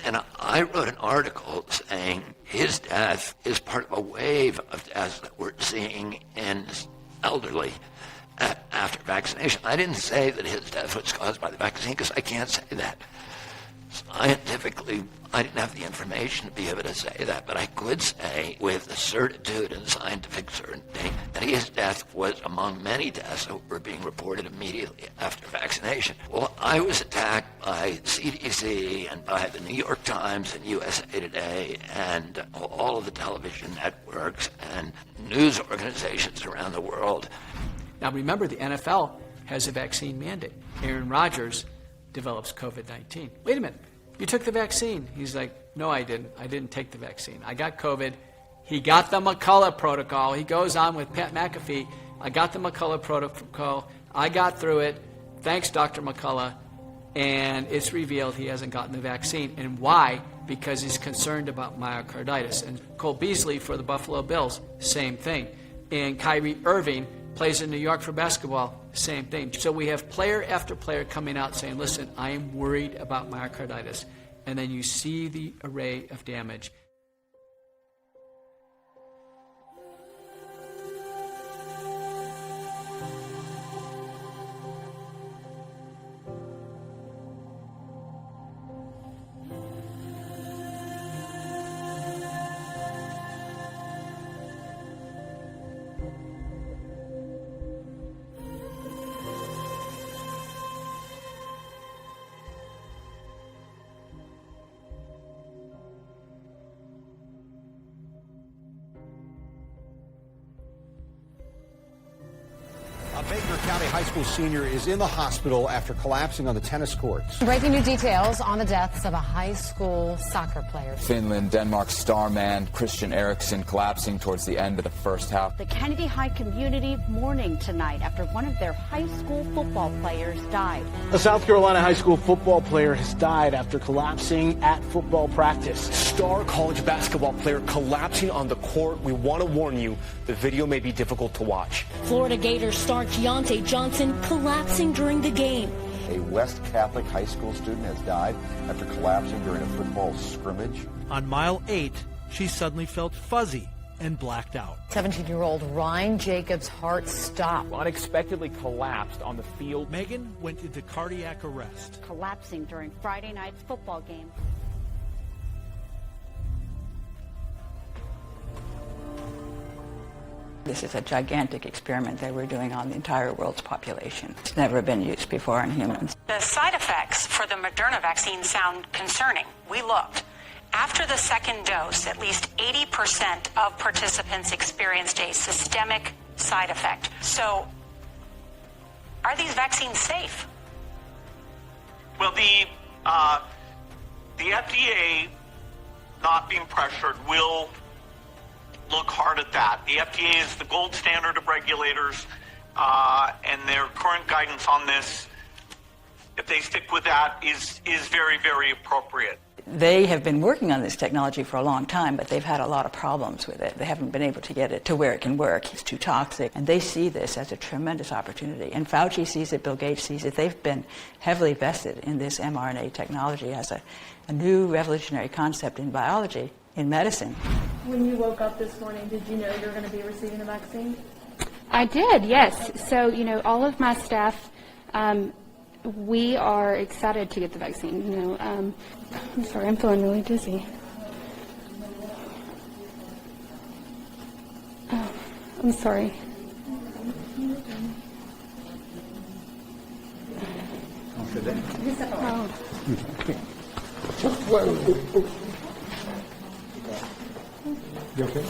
Speaker 4: And I wrote an article saying his death is part of a wave of deaths that we're seeing in elderly. after vaccination. I didn't say that his death was caused by the vaccine because I can't say that. Scientifically, I didn't have the information to be able to say that, but I could say with certitude and scientific certainty that his death was among many deaths that were being reported immediately after vaccination. Well, I was attacked by CDC and by the New York Times and USA Today and all of the television networks and news organizations around the world.
Speaker 1: Now remember, the NFL has a vaccine mandate. Aaron Rodgers develops COVID-19. Wait a minute, you took the vaccine. He's like, no, I didn't. I didn't take the vaccine. I got COVID. He got the McCullough protocol. He goes on with Pat McAfee. I got the McCullough protocol. I got through it. Thanks, Dr. McCullough. And it's revealed he hasn't gotten the vaccine. And why? Because he's concerned about myocarditis. And Cole Beasley for the Buffalo Bills, same thing. And Kyrie Irving plays in New York for basketball, same thing. So we have player after player coming out saying, listen, I am worried about myocarditis. And then you see the array of damage.
Speaker 18: Baker County High School senior is in the hospital after collapsing on the tennis courts.
Speaker 22: Breaking new details on the deaths of a high school soccer player.
Speaker 23: Finland, Denmark star man Christian Eriksen collapsing towards the end of the first half.
Speaker 24: The Kennedy High community mourning tonight after one of their high school football players died.
Speaker 26: A South Carolina high school football player has died after collapsing at football practice. Star college basketball player collapsing on the court. We want to warn you, the video may be difficult to watch.
Speaker 24: Florida Gators star Keontae Johnson collapsing during the game.
Speaker 27: A West Catholic high school student has died after collapsing during a football scrimmage.
Speaker 28: On mile 8, she suddenly felt fuzzy and blacked out.
Speaker 22: 17-year-old Ryan Jacobs' heart stopped.
Speaker 28: Unexpectedly collapsed on the field. Megan went into cardiac arrest.
Speaker 24: Collapsing during Friday night's football game.
Speaker 29: This is a gigantic experiment that we're doing on the entire world's population. It's never been used before in humans.
Speaker 30: The side effects for the Moderna vaccine sound concerning. We looked. After the second dose, at least 80% of participants experienced a systemic side effect. So, are these vaccines safe?
Speaker 31: Well, the FDA, not being pressured, will look hard at that. The FDA is the gold standard of regulators, and their current guidance on this, if they stick with that, is very, very appropriate.
Speaker 29: They have been working on this technology for a long time, but they've had a lot of problems with it. They haven't been able to get it to where it can work. It's too toxic. And they see this as a tremendous opportunity. And Fauci sees it, Bill Gates sees it. They've been heavily vested in this mRNA technology as a new revolutionary concept in biology, in medicine.
Speaker 32: When you woke up this morning, did you know you were going to be receiving the vaccine?
Speaker 33: I did, yes. So, all of my staff, we are excited to get the vaccine. I'm sorry, I'm feeling really dizzy. Oh, I'm sorry. Oh.
Speaker 15: You okay?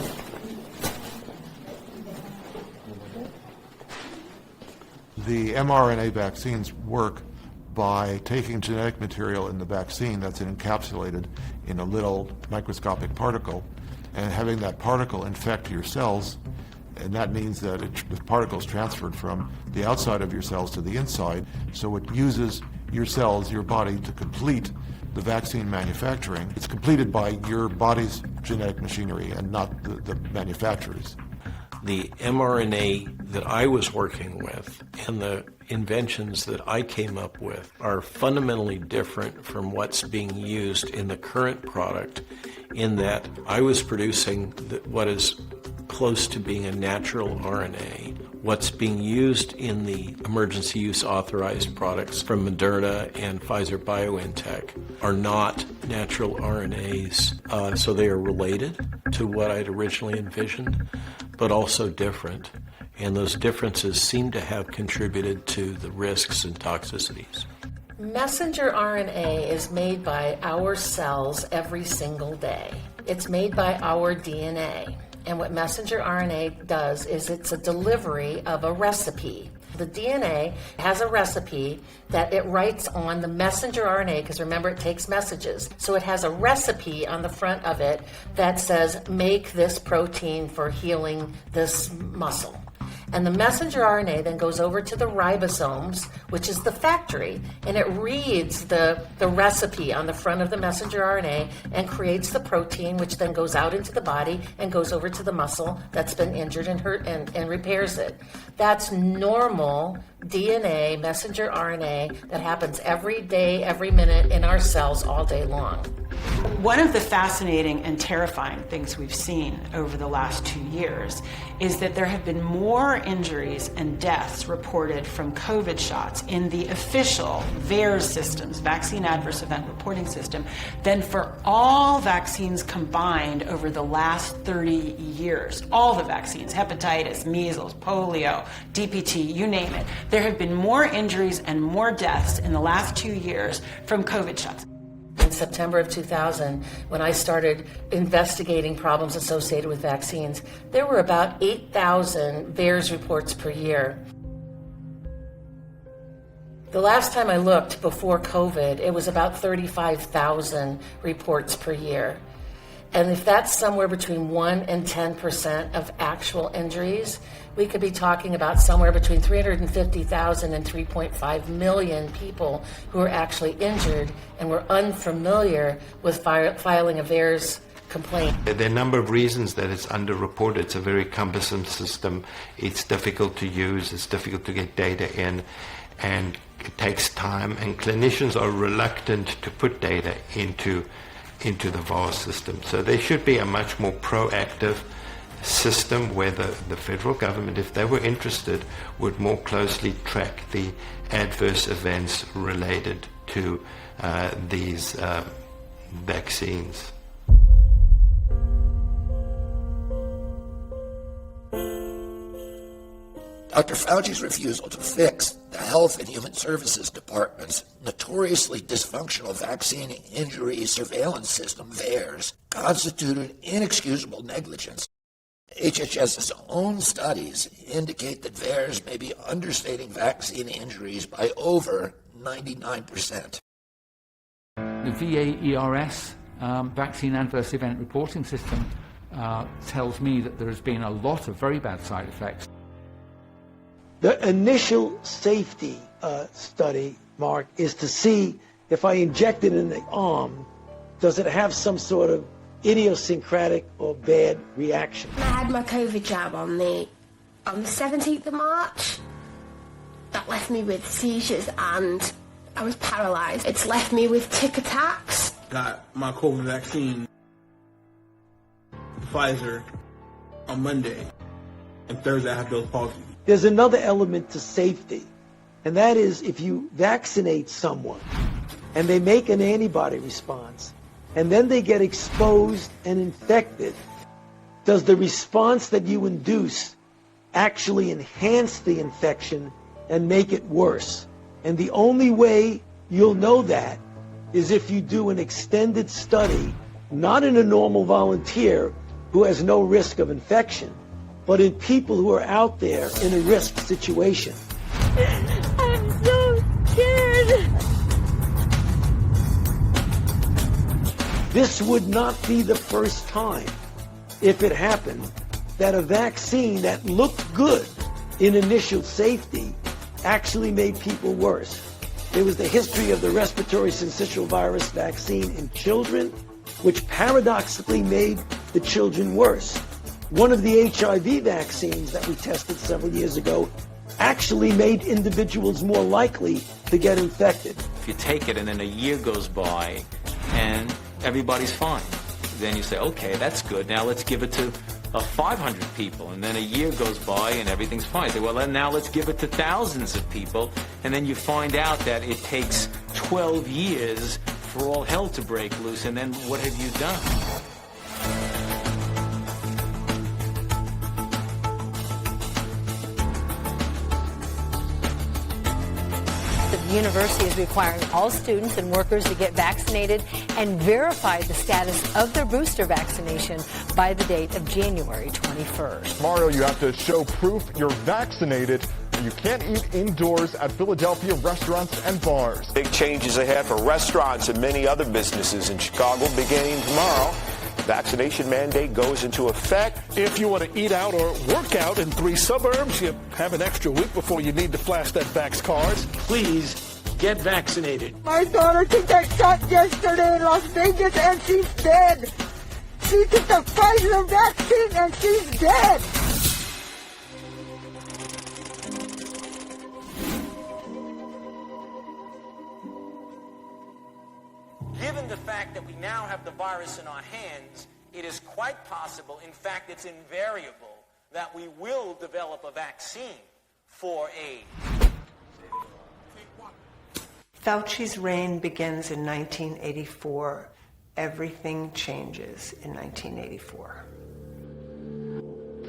Speaker 15: The mRNA vaccines work by taking genetic material in the vaccine that's encapsulated in a little microscopic particle and having that particle infect your cells, and that means that the particle is transferred from the outside of your cells to the inside, so it uses your cells, your body, to complete the vaccine manufacturing. It's completed by your body's genetic machinery and not the manufacturer's.
Speaker 12: The mRNA that I was working with and the inventions that I came up with are fundamentally different from what's being used in the current product, in that I was producing what is close to being a natural RNA, What's being used in the emergency use authorized products from Moderna and Pfizer-BioNTech are not natural RNAs, so they are related to what I'd originally envisioned, but also different. And those differences seem to have contributed to the risks and toxicities.
Speaker 2: Messenger RNA is made by our cells every single day. It's made by our DNA. And what messenger RNA does is it's a delivery of a recipe. The DNA has a recipe that it writes on the messenger RNA, because remember, it takes messages. So it has a recipe on the front of it that says, make this protein for healing this muscle. And the messenger RNA then goes over to the ribosomes, which is the factory, and it reads the recipe on the front of the messenger RNA and creates the protein, which then goes out into the body and goes over to the muscle that's been injured and hurt and repairs it. That's normal DNA, messenger RNA, that happens every day, every minute in our cells all day long.
Speaker 29: One of the fascinating and terrifying things we've seen over the last 2 years is that there have been more injuries and deaths reported from COVID shots in the official VAERS systems, Vaccine Adverse Event Reporting System, than for all vaccines combined over the last 30 years. All the vaccines, hepatitis, measles, polio, DPT, you name it. There have been more injuries and more deaths in the last 2 years from COVID shots.
Speaker 2: In September of 2000, when I started investigating problems associated with vaccines, there were about 8,000 VAERS reports per year. The last time I looked before COVID, it was about 35,000 reports per year. And if that's somewhere between 1 and 10% of actual injuries, we could be talking about somewhere between 350,000 and 3.5 million people who are actually injured and were unfamiliar with filing a VAERS complaint.
Speaker 3: There are a number of reasons that it's underreported. It's a very cumbersome system. It's difficult to use. It's difficult to get data in. And it takes time. And clinicians are reluctant to put data into the VAERS system. So there should be a much more proactive system where the federal government, if they were interested, would more closely track the adverse events related to these vaccines.
Speaker 4: Dr. Fauci's refusal to fix the Health and Human Services Department's notoriously dysfunctional vaccine injury surveillance system, VAERS, constituted inexcusable negligence. HHS's own studies indicate that VAERS may be understating vaccine injuries by over 99%.
Speaker 5: The VAERS, Vaccine Adverse Event Reporting System, tells me that there has been a lot of very bad side effects.
Speaker 6: The initial safety study, Mark, is to see if I inject it in the arm, does it have some sort of idiosyncratic or bad reaction?
Speaker 7: I had my COVID jab on the 17th of March. That left me with seizures and I was paralyzed. It's left me with tic attacks.
Speaker 8: Got my COVID vaccine, Pfizer, on Monday, and Thursday I have Bill's palsy.
Speaker 6: There's another element to safety, and that is if you vaccinate someone and they make an antibody response and then they get exposed and infected, does the response that you induce actually enhance the infection and make it worse? And the only way you'll know that is if you do an extended study, not in a normal volunteer who has no risk of infection, but in people who are out there in a risk situation.
Speaker 7: I'm so scared.
Speaker 6: This would not be the first time, if it happened, that a vaccine that looked good in initial safety actually made people worse. There was the history of the respiratory syncytial virus vaccine in children, which paradoxically made the children worse. One of the HIV vaccines that we tested several years ago actually made individuals more likely to get infected.
Speaker 9: If you take it and then a year goes by and everybody's fine, then you say, okay, that's good. Now let's give it to of 500 people, and then a year goes by and everything's fine. Say, well, then now let's give it to thousands of people, and then you find out that it takes 12 years for all hell to break loose, and then what have you done?
Speaker 1: The university is requiring all students and workers to get vaccinated and verify the status of their booster vaccination by the date of January 21st.
Speaker 10: Mario, you have to show proof you're vaccinated. You can't eat indoors at Philadelphia restaurants and bars.
Speaker 11: Big changes ahead for restaurants and many other businesses in Chicago beginning tomorrow. Vaccination mandate goes into effect.
Speaker 28: If you want to eat out or work out in 3 suburbs, you have an extra week before you need to flash that vax card.
Speaker 8: Please get vaccinated.
Speaker 13: My daughter took that shot yesterday in Las Vegas and she's dead. She took the Pfizer vaccine and she's dead.
Speaker 9: Given the fact that we now have the virus in our hands, it is quite possible, in fact, it's invariable, that we will develop a vaccine for AIDS.
Speaker 14: Fauci's reign begins in 1984. Everything changes in 1984.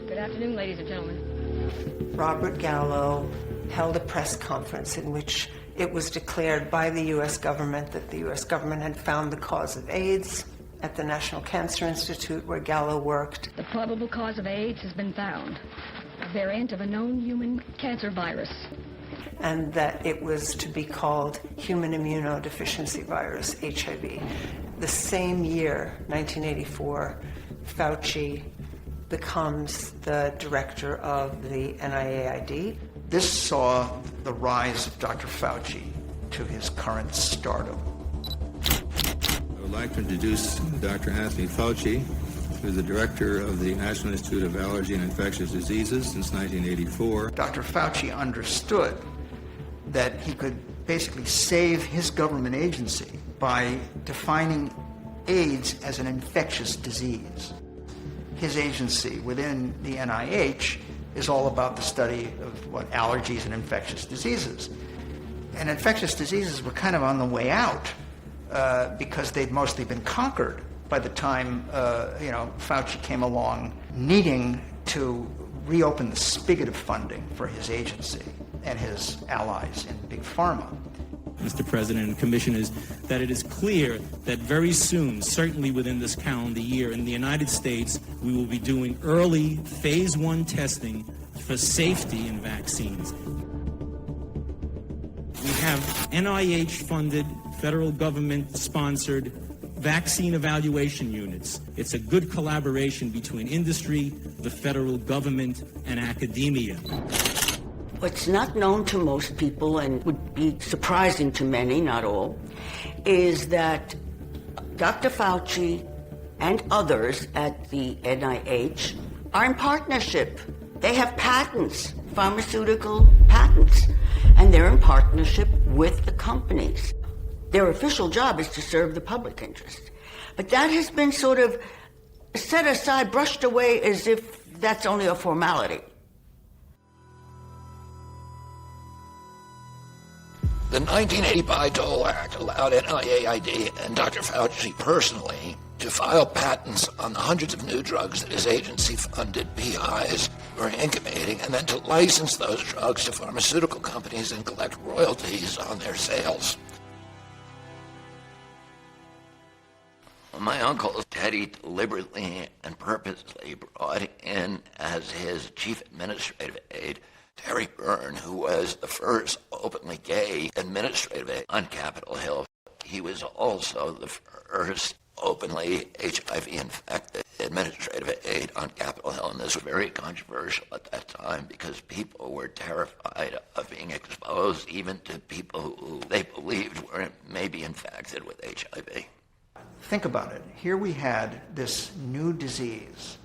Speaker 16: Good afternoon, ladies and gentlemen.
Speaker 14: Robert Gallo held a press conference in which it was declared by the U.S. government that the U.S. government had found the cause of AIDS at the National Cancer Institute where Gallo worked.
Speaker 16: The probable cause of AIDS has been found, a variant of a known human cancer virus.
Speaker 14: And that it was to be called human immunodeficiency virus, HIV. The same year, 1984, Fauci becomes the director of the NIAID.
Speaker 17: This saw the rise of Dr. Fauci to his current stardom.
Speaker 18: I would like to introduce Dr. Anthony Fauci, who is the director of the National Institute of Allergy and Infectious Diseases since 1984.
Speaker 17: Dr. Fauci understood that he could basically save his government agency by defining AIDS as an infectious disease. His agency within the NIH is all about the study of what allergies and infectious diseases. And infectious diseases were kind of on the way out because they'd mostly been conquered by the time Fauci came along, needing to reopen the spigot of funding for his agency and his allies in Big Pharma.
Speaker 19: Mr. President and Commissioners, that it is clear that very soon, certainly within this calendar year, in the United States, we will be doing early phase 1 testing for safety in vaccines. We have NIH-funded, federal government-sponsored vaccine evaluation units. It's a good collaboration between industry, the federal government, and academia.
Speaker 20: What's not known to most people, and would be surprising to many, not all, is that Dr. Fauci and others at the NIH are in partnership. They have patents, pharmaceutical patents, and they're in partnership with the companies. Their official job is to serve the public interest. But that has been sort of set aside, brushed away as if that's only a formality.
Speaker 4: The 1980 Bayh-Dole Act allowed NIAID and Dr. Fauci personally to file patents on the hundreds of new drugs that his agency-funded PIs were incubating, and then to license those drugs to pharmaceutical companies and collect royalties on their sales. My uncle Teddy deliberately and purposely brought in as his chief administrative aide Terry Byrne, who was the first openly gay administrative aide on Capitol Hill. He was also the first openly HIV-infected administrative aide on Capitol Hill, and this was very controversial at that time because people were terrified of being exposed even to people who they believed were maybe infected with HIV.
Speaker 17: Think about it. Here we had this new disease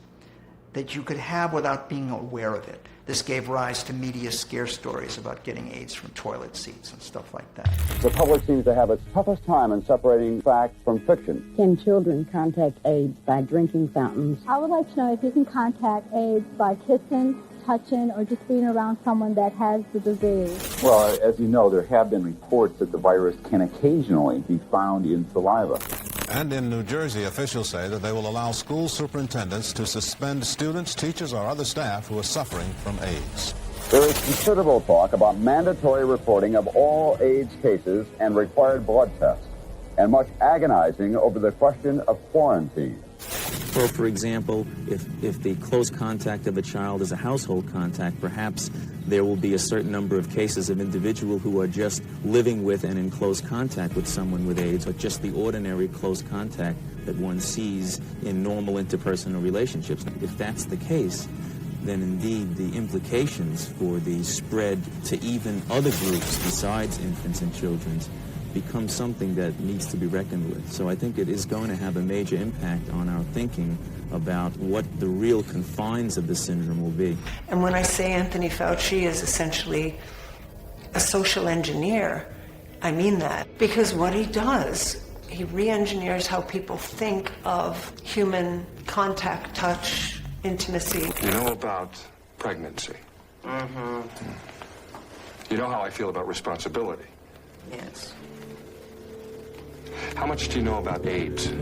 Speaker 17: that you could have without being aware of it. This gave rise to media scare stories about getting AIDS from toilet seats and stuff like that.
Speaker 12: The public seems to have its toughest time in separating fact from fiction.
Speaker 15: Can children contact AIDS by drinking fountains?
Speaker 21: I would like to know if you can contact AIDS by kissing, touching, or just being around someone that has the disease.
Speaker 12: Well, as you know, there have been reports that the virus can occasionally be found in saliva.
Speaker 22: And in New Jersey, officials say that they will allow school superintendents to suspend students, teachers, or other staff who are suffering from AIDS.
Speaker 12: There is considerable talk about mandatory reporting of all AIDS cases and required blood tests, and much agonizing over the question of quarantine.
Speaker 19: Or, for example, if the close contact of a child is a household contact, perhaps there will be a certain number of cases of individual who are just living with and in close contact with someone with AIDS, or just the ordinary close contact that one sees in normal interpersonal relationships. If that's the case, then indeed the implications for the spread to even other groups besides infants and children become something that needs to be reckoned with. So I think it is going to have a major impact on our thinking about what the real confines of the syndrome will be.
Speaker 14: And when I say Anthony Fauci is essentially a social engineer, I mean that. Because what he does, he re-engineers how people think of human contact, touch, intimacy.
Speaker 23: You know about pregnancy?
Speaker 14: Mm-hmm.
Speaker 23: You know how I feel about responsibility?
Speaker 14: Yes.
Speaker 23: How much do you know about AIDS?
Speaker 24: We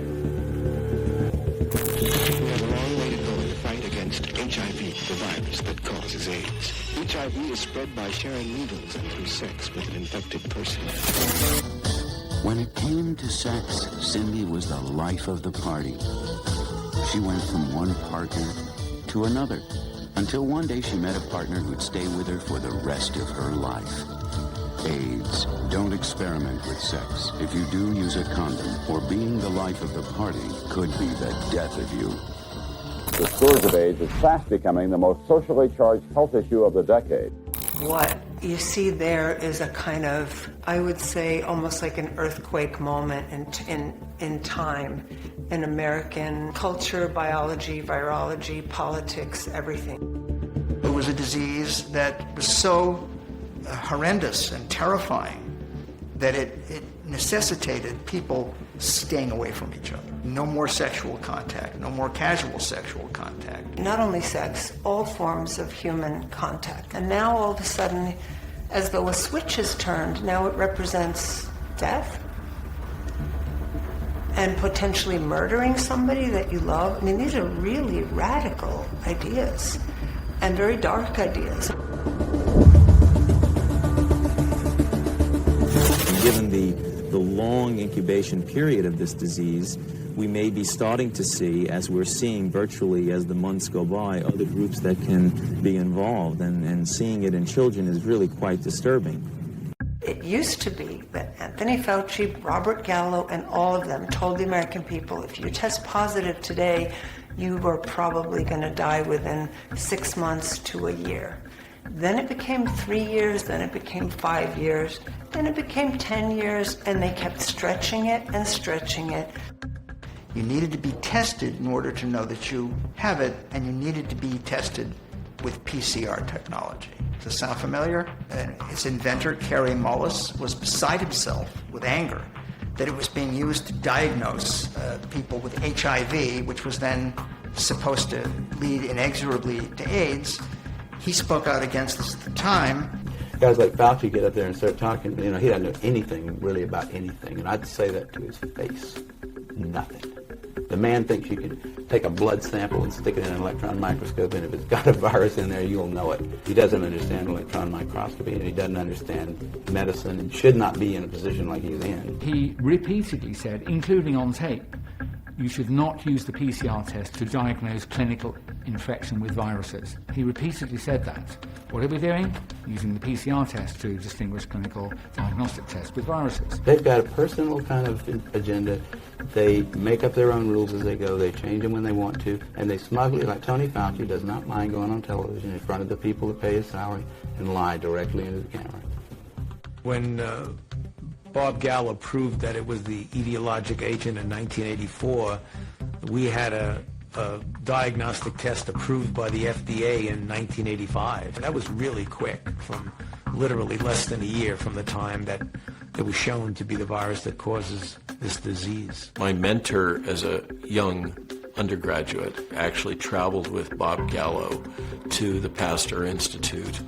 Speaker 24: have a long way to go in the fight against HIV, the virus that causes AIDS. HIV is spread by sharing needles and through sex with an infected person.
Speaker 25: When it came to sex, Cindy was the life of the party. She went from one partner to another, until one day she met a partner who'd stay with her for the rest of her life. AIDS. Don't experiment with sex. If you do, use a condom, or being the life of the party could be the death of you.
Speaker 12: The scourge of AIDS is fast becoming the most socially charged health issue of the decade.
Speaker 14: What you see there is a kind of, I would say, almost like an earthquake moment in time, in American culture, biology, virology, politics, everything.
Speaker 17: It was a disease that was so horrendous and terrifying that it necessitated people staying away from each other. No more sexual contact, no more casual sexual contact.
Speaker 14: Not only sex, all forms of human contact. And now all of a sudden, as though a switch is turned, now it represents death and potentially murdering somebody that you love. I mean, these are really radical ideas and very dark ideas.
Speaker 19: Given the long incubation period of this disease, we may be starting to see, as we're seeing virtually as the months go by, other groups that can be involved, and seeing it in children is really quite disturbing.
Speaker 14: It used to be that Anthony Fauci, Robert Gallo, and all of them told the American people, if you test positive today, you are probably going to die within 6 months to a year. Then it became 3 years, then it became 5 years, then it became 10 years, and they kept stretching it and stretching it.
Speaker 17: You needed to be tested in order to know that you have it, and you needed to be tested with PCR technology. Does this sound familiar? Its inventor, Kerry Mullis, was beside himself with anger that it was being used to diagnose people with HIV, which was then supposed to lead inexorably to AIDS. He spoke out against this at the time.
Speaker 26: Guys like Fauci get up there and start talking, he doesn't know anything really about anything, and I'd say that to his face. Nothing. The man thinks you can take a blood sample and stick it in an electron microscope, and if it's got a virus in there, you'll know it. He doesn't understand electron microscopy, and he doesn't understand medicine, and should not be in a position like he's in.
Speaker 5: He repeatedly said, including on tape, you should not use the PCR test to diagnose clinical infection with viruses. He repeatedly said that. What are we doing? Using the PCR test to distinguish clinical diagnostic tests with viruses.
Speaker 26: They've got a personal kind of agenda. They make up their own rules as they go. They change them when they want to. And they smugly, like Tony Fauci, does not mind going on television in front of the people that pay his salary and lie directly into the camera.
Speaker 28: When Bob Gallo proved that it was the etiologic agent in 1984, we had a
Speaker 9: a diagnostic test approved by the FDA in 1985. That was really quick, from literally less than a year from the time that it was shown to be the virus that causes this disease.
Speaker 1: My mentor as a young undergraduate actually traveled with Bob Gallo to the Pasteur Institute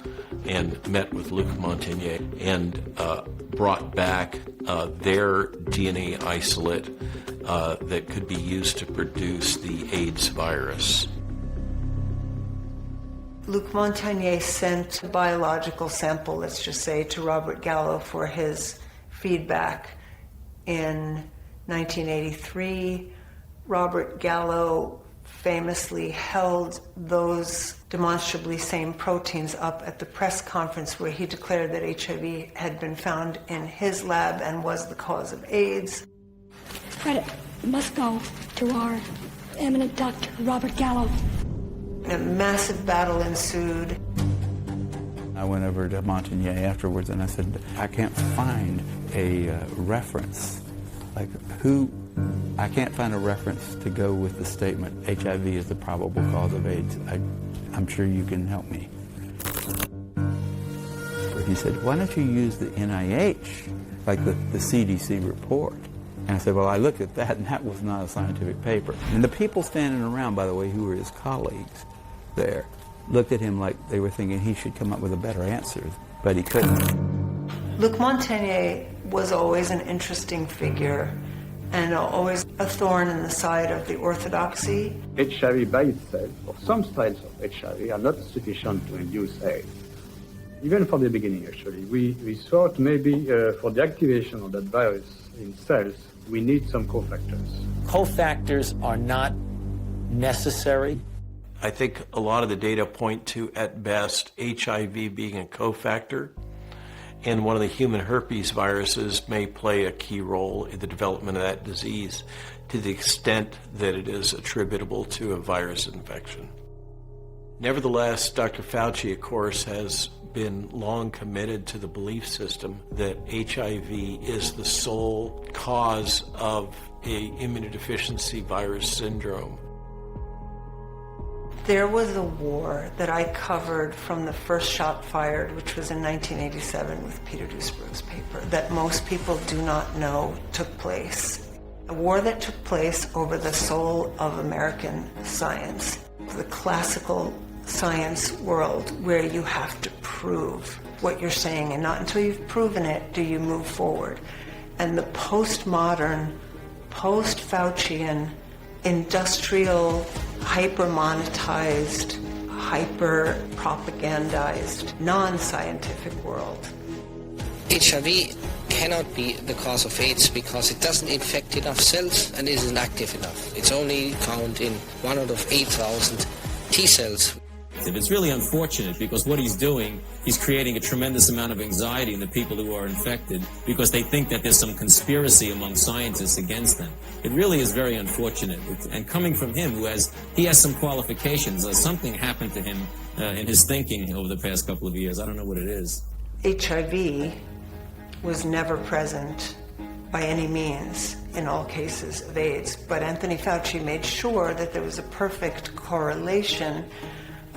Speaker 1: and met with Luc Montagnier and brought back their DNA isolate that could be used to produce the AIDS virus.
Speaker 14: Luc Montagnier sent a biological sample, let's just say, to Robert Gallo for his feedback in 1983. Robert Gallo famously held those demonstrably same proteins up at the press conference where he declared that HIV had been found in his lab and was the cause of AIDS.
Speaker 16: Credit must go to our eminent Dr. Robert Gallo.
Speaker 14: A massive battle ensued.
Speaker 26: I went over to Montagnier afterwards and I said, I can't find a reference. Like, I can't find a reference to go with the statement, HIV is the probable cause of AIDS. I'm sure you can help me. He said, why don't you use the NIH, like the CDC report? And I said, well, I looked at that, and that was not a scientific paper. And the people standing around, by the way, who were his colleagues there, looked at him like they were thinking he should come up with a better answer, but he couldn't.
Speaker 14: Luc Montagnier was always an interesting figure and always a thorn in the side of the orthodoxy.
Speaker 2: HIV by itself, or some strains of HIV, are not sufficient to induce AIDS. Even from the beginning, actually, we thought maybe for the activation of that virus in cells, we need some cofactors.
Speaker 9: Cofactors are not necessary. I think a lot of the data point to, at best, HIV being a cofactor, and one of the human herpes viruses may play a key role in the development of that disease to the extent that it is attributable to a virus infection. Nevertheless, Dr. Fauci, of course, has been long committed to the belief system that HIV is the sole cause of an immunodeficiency virus syndrome.
Speaker 14: There was a war that I covered from the first shot fired, which was in 1987 with Peter Duesberg's paper, that most people do not know took place. A war that took place over the soul of American science, the classical science world where you have to prove what you're saying, and not until you've proven it do you move forward. And the postmodern, post-Faucian, industrial, hyper-monetized, hyper-propagandized, non-scientific world.
Speaker 3: HIV cannot be the cause of AIDS because it doesn't infect enough cells and isn't active enough. It's only found in 1 out of 8,000 T cells.
Speaker 19: It's really unfortunate because what he's doing, he's creating a tremendous amount of anxiety in the people who are infected because they think that there's some conspiracy among scientists against them. It really is very unfortunate. And coming from him, he has some qualifications. Something happened to him in his thinking over the past couple of years. I don't know what it is.
Speaker 14: HIV was never present by any means in all cases of AIDS, but Anthony Fauci made sure that there was a perfect correlation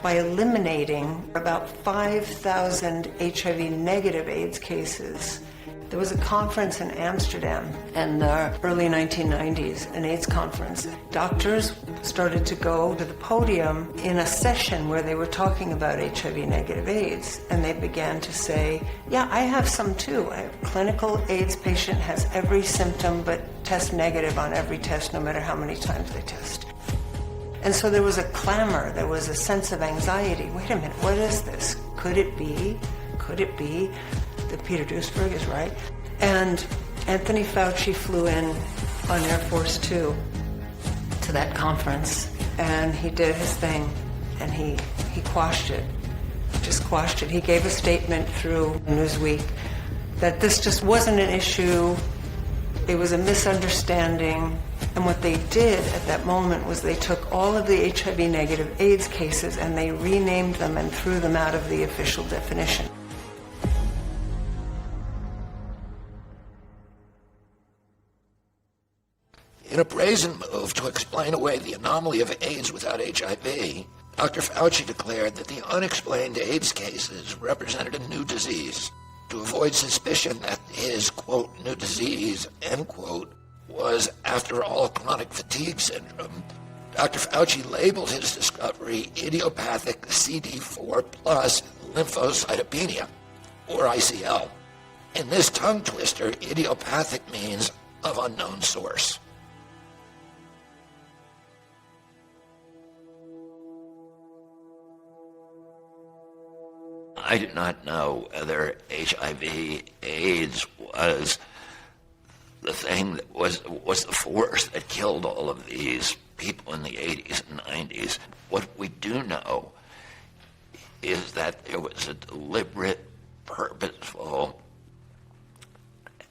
Speaker 14: by eliminating about 5,000 HIV-negative AIDS cases. There was a conference in Amsterdam in the early 1990s, an AIDS conference. Doctors started to go to the podium in a session where they were talking about HIV-negative AIDS, and they began to say, yeah, I have some too. A clinical AIDS patient has every symptom but tests negative on every test, no matter how many times they test. And so there was a clamor, there was a sense of anxiety. Wait a minute, what is this? Could it be that Peter Duesberg is right? And Anthony Fauci flew in on Air Force Two to that conference, and he did his thing, and he quashed it, just quashed it. He gave a statement through Newsweek that this just wasn't an issue, it was a misunderstanding. And what they did at that moment was they took all of the HIV-negative AIDS cases and they renamed them and threw them out of the official definition.
Speaker 4: In a brazen move to explain away the anomaly of AIDS without HIV, Dr. Fauci declared that the unexplained AIDS cases represented a new disease. To avoid suspicion that his, quote, new disease, end quote, was, after all, chronic fatigue syndrome, Dr. Fauci labeled his discovery idiopathic CD4 plus lymphocytopenia, or ICL. In this tongue twister, idiopathic means of unknown source. I do not know whether HIV/AIDS was the thing that was the force that killed all of these people in the 80s and 90s. What we do know is that there was a deliberate, purposeful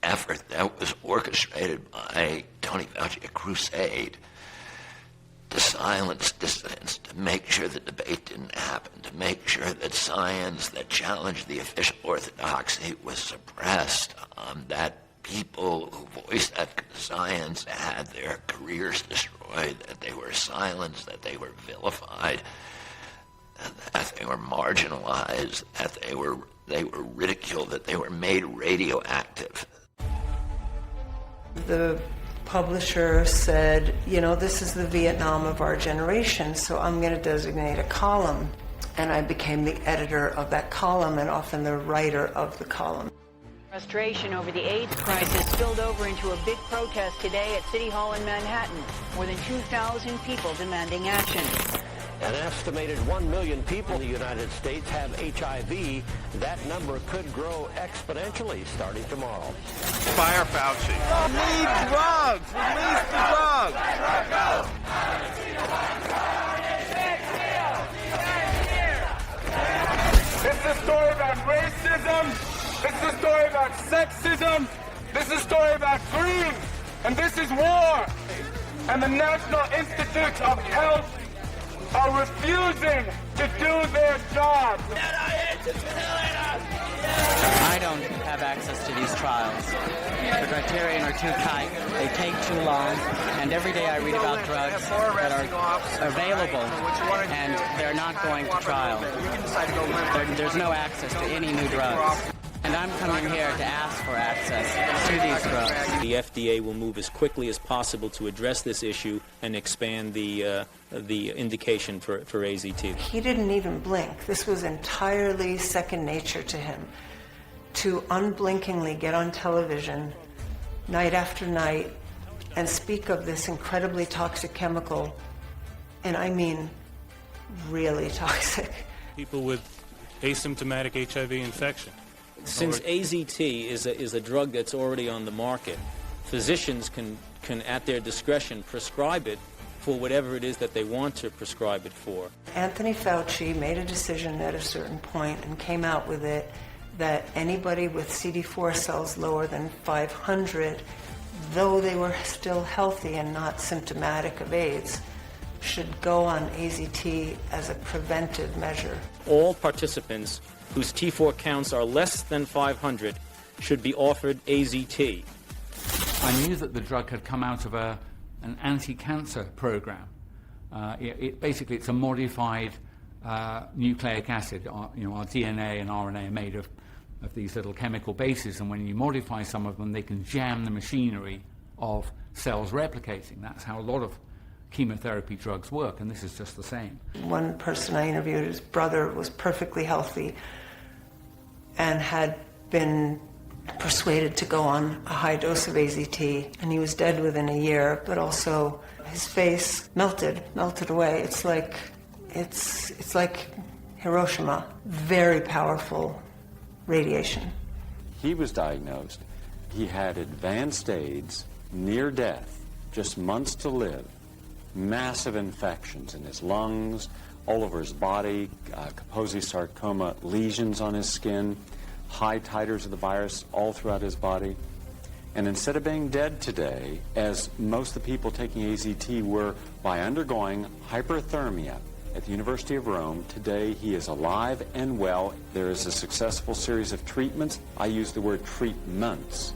Speaker 4: effort that was orchestrated by Tony Fauci, a crusade to silence dissidents, to make sure the debate didn't happen, to make sure that science that challenged the official orthodoxy was suppressed, that people who voiced that science had their careers destroyed, that they were silenced, that they were vilified, that they were marginalized, that they were ridiculed, that they were made radioactive.
Speaker 14: The publisher said, you know, this is the Vietnam of our generation, so I'm going to designate a column. And I became the editor of that column and often the writer of the column.
Speaker 6: Frustration over the AIDS crisis spilled over into a big protest today at City Hall in Manhattan. More than 2,000 people demanding action.
Speaker 7: An estimated 1 million people in the United States have HIV. That number could grow exponentially starting tomorrow.
Speaker 8: Fire Fauci. We need drugs. Release the drugs.
Speaker 10: It's a story about racism. It's a story about sexism. This is a story about greed. And this is war. And the National Institutes of Health are refusing to do their job.
Speaker 11: I don't have access to these trials. The criteria are too tight, they take too long, and every day I read about drugs that are available and they're not going to trial. There's no access to any new drugs. And I'm coming here to ask for access to these drugs.
Speaker 19: The FDA will move as quickly as possible to address this issue and expand the indication for AZT.
Speaker 14: He didn't even blink. This was entirely second nature to him. To unblinkingly get on television night after night and speak of this incredibly toxic chemical, and I mean really toxic.
Speaker 13: People with asymptomatic HIV infection.
Speaker 19: Since AZT is a drug that's already on the market, physicians can at their discretion prescribe it for whatever it is that they want to prescribe it for.
Speaker 14: Anthony Fauci made a decision at a certain point and came out with it that anybody with CD4 cells lower than 500, though they were still healthy and not symptomatic of AIDS, should go on AZT as a preventive measure.
Speaker 19: All participants whose T4 counts are less than 500 should be offered AZT.
Speaker 5: I knew that the drug had come out of an anti-cancer program. Basically, it's a modified nucleic acid. Our DNA and RNA are made of these little chemical bases, and when you modify some of them, they can jam the machinery of cells replicating. That's how a lot of chemotherapy drugs work, and this is just the same.
Speaker 14: One person I interviewed, his brother was perfectly healthy and had been persuaded to go on a high dose of AZT, and he was dead within a year, but also his face melted away. It's like Hiroshima. Very powerful radiation.
Speaker 18: He was diagnosed. He had advanced AIDS, near death, just months to live, massive infections in his lungs, all over his body, Kaposi sarcoma lesions on his skin, high titers of the virus all throughout his body. And instead of being dead today, as most of the people taking AZT were by undergoing hyperthermia at the University of Rome, today he is alive and well. There is a successful series of treatments. I use the word treatments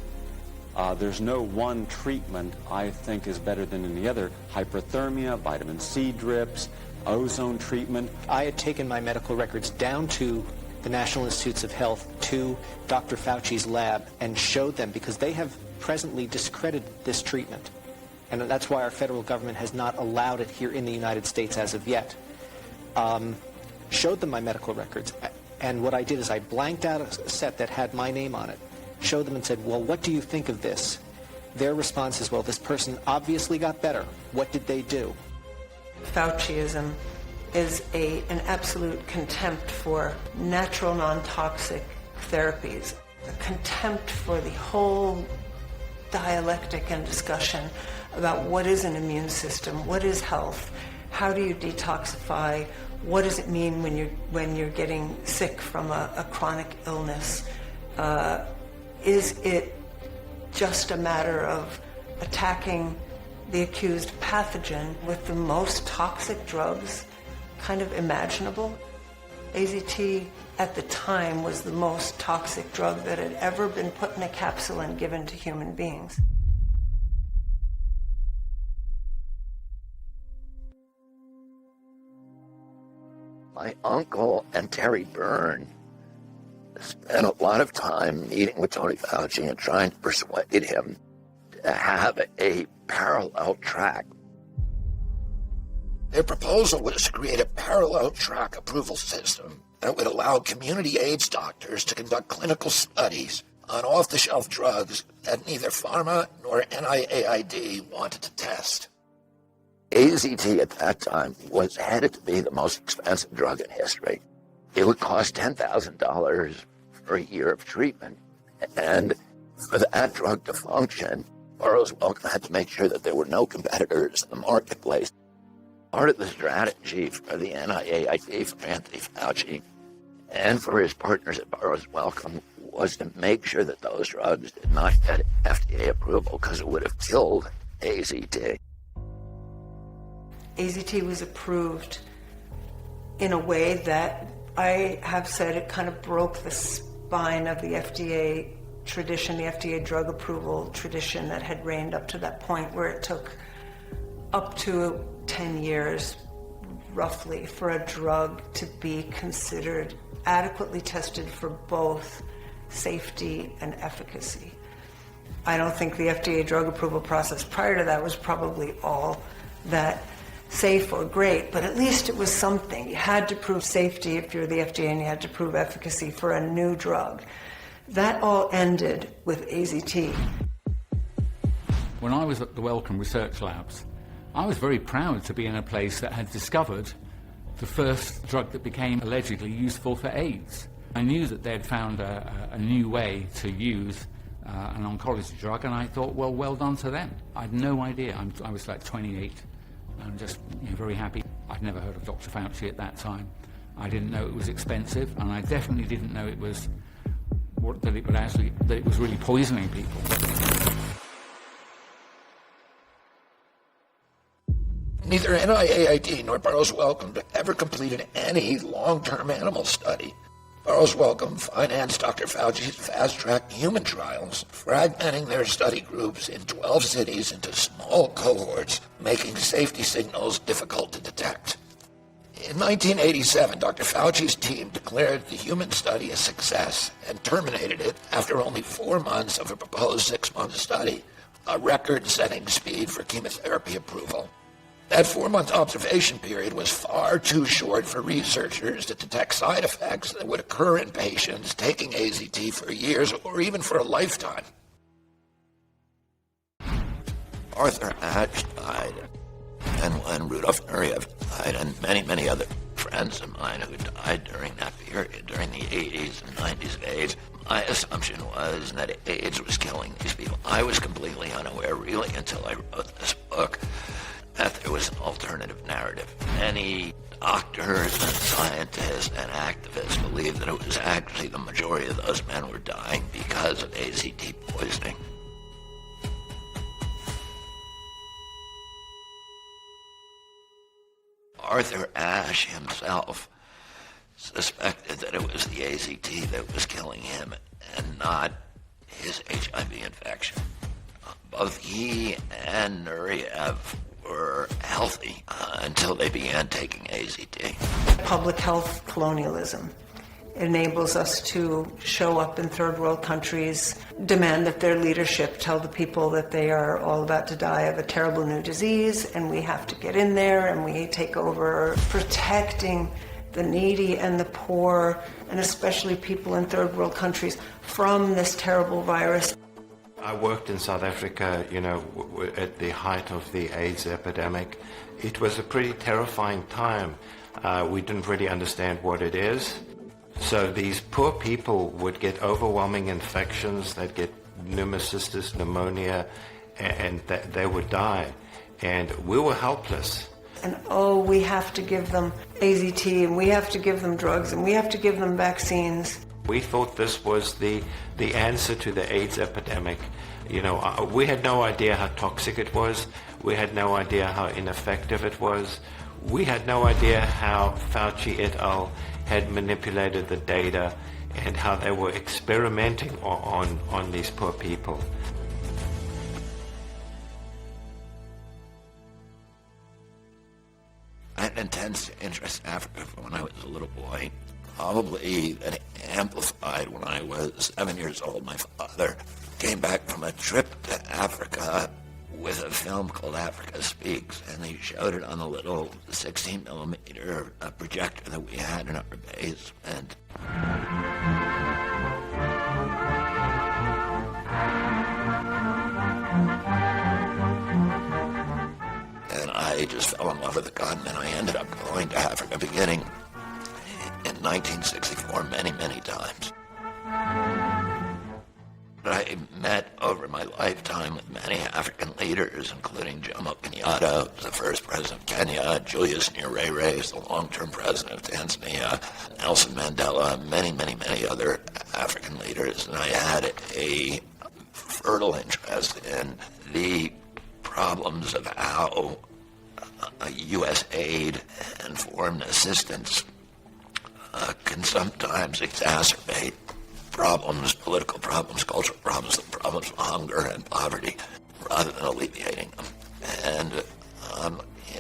Speaker 18: There's no one treatment I think is better than any other. Hyperthermia, vitamin C drips, ozone treatment.
Speaker 15: I had taken my medical records down to the National Institutes of Health, to Dr. Fauci's lab, and showed them, because they have presently discredited this treatment. And that's why our federal government has not allowed it here in the United States as of yet. Showed them my medical records. And what I did is I blanked out a set that had my name on it, showed them and said, well, what do you think of this? Their response is, well, this person obviously got better. What did they do?
Speaker 14: Fauciism is an absolute contempt for natural, non-toxic therapies, a contempt for the whole dialectic and discussion about what is an immune system, what is health, how do you detoxify, what does it mean when you're getting sick from a chronic illness? Is it just a matter of attacking the accused pathogen with the most toxic drugs kind of imaginable? AZT at the time was the most toxic drug that had ever been put in a capsule and given to human beings.
Speaker 4: My uncle and Terry Byrne spent a lot of time meeting with Tony Fauci and trying to persuade him to have a parallel track. Their proposal was to create a parallel track approval system that would allow community AIDS doctors to conduct clinical studies on off-the-shelf drugs that neither pharma nor NIAID wanted to test. AZT at that time was headed to be the most expensive drug in history. It would cost $10,000 for a year of treatment. And for that drug to function, Burroughs Wellcome had to make sure that there were no competitors in the marketplace. Part of the strategy for the NIAID, for Anthony Fauci, and for his partners at Burroughs Wellcome was to make sure that those drugs did not get FDA approval because it would have killed AZT.
Speaker 14: AZT was approved in a way that I have said it kind of broke the spine of the FDA tradition, the FDA drug approval tradition that had reigned up to that point, where it took up to 10 years, roughly, for a drug to be considered adequately tested for both safety and efficacy. I don't think the FDA drug approval process prior to that was probably all that safe or great, but at least it was something. You had to prove safety if you're the FDA, and you had to prove efficacy for a new drug. That all ended with AZT.
Speaker 5: When I was at the Wellcome Research Labs, I was very proud to be in a place that had discovered the first drug that became allegedly useful for AIDS. I knew that they'd found a new way to use an oncology drug, and I thought, well done to them. I had no idea. I was like 28. I'm just very happy. I'd never heard of Dr. Fauci at that time. I didn't know it was expensive, and I definitely didn't know it was that it was really poisoning people.
Speaker 4: Neither NIAID nor Burroughs Wellcome ever completed any long-term animal study. Burroughs Wellcome financed Dr. Fauci's fast-track human trials, fragmenting their study groups in 12 cities into small cohorts, making safety signals difficult to detect. In 1987, Dr. Fauci's team declared the human study a success and terminated it after only 4 months of a proposed 6-month study, a record-setting speed for chemotherapy approval. That 4-month observation period was far too short for researchers to detect side effects that would occur in patients taking AZT for years or even for a lifetime. Arthur Ashe died, and when Rudolf Nureyev died, and many other friends of mine who died during that period, during the 80s and 90s of AIDS, my assumption was that AIDS was killing these people. I was completely unaware, really, until I wrote this book, that there was an alternative narrative. Many doctors and scientists and activists believed that it was actually the majority of those men were dying because of AZT poisoning. Arthur Ashe himself suspected that it was the AZT that was killing him and not his HIV infection. both he and Nureyev were healthy until they began taking AZT.
Speaker 14: Public health colonialism enables us to show up in third world countries, demand that their leadership tell the people that they are all about to die of a terrible new disease, and we have to get in there and we take over protecting the needy and the poor, and especially people in third world countries, from this terrible virus.
Speaker 12: I worked in South Africa, at the height of the AIDS epidemic. It was a pretty terrifying time. We didn't really understand what it is. So these poor people would get overwhelming infections, they'd get pneumocystis, pneumonia, and they would die. And we were helpless.
Speaker 14: And we have to give them AZT, and we have to give them drugs, and we have to give them vaccines.
Speaker 12: We thought this was the answer to the AIDS epidemic. We had no idea how toxic it was. We had no idea how ineffective it was. We had no idea how Fauci et al. Had manipulated the data and how they were experimenting on these poor people.
Speaker 4: I had an intense interest in Africa when I was a little boy. Probably that amplified when I was 7 years old. My father came back from a trip to Africa with a film called Africa Speaks, and he showed it on a little 16-millimeter projector that we had in our basement. And I just fell in love with the continent. I ended up going to Africa beginning in 1964 many, many times. I met over my lifetime with many African leaders, including Jomo Kenyatta, the first president of Kenya, Julius Nyerere, the long-term president of Tanzania, Nelson Mandela, many, many, many other African leaders. And I had a fertile interest in the problems of how U.S. aid and foreign assistance can sometimes exacerbate problems, political problems, cultural problems, the problems of hunger and poverty, rather than alleviating them. And,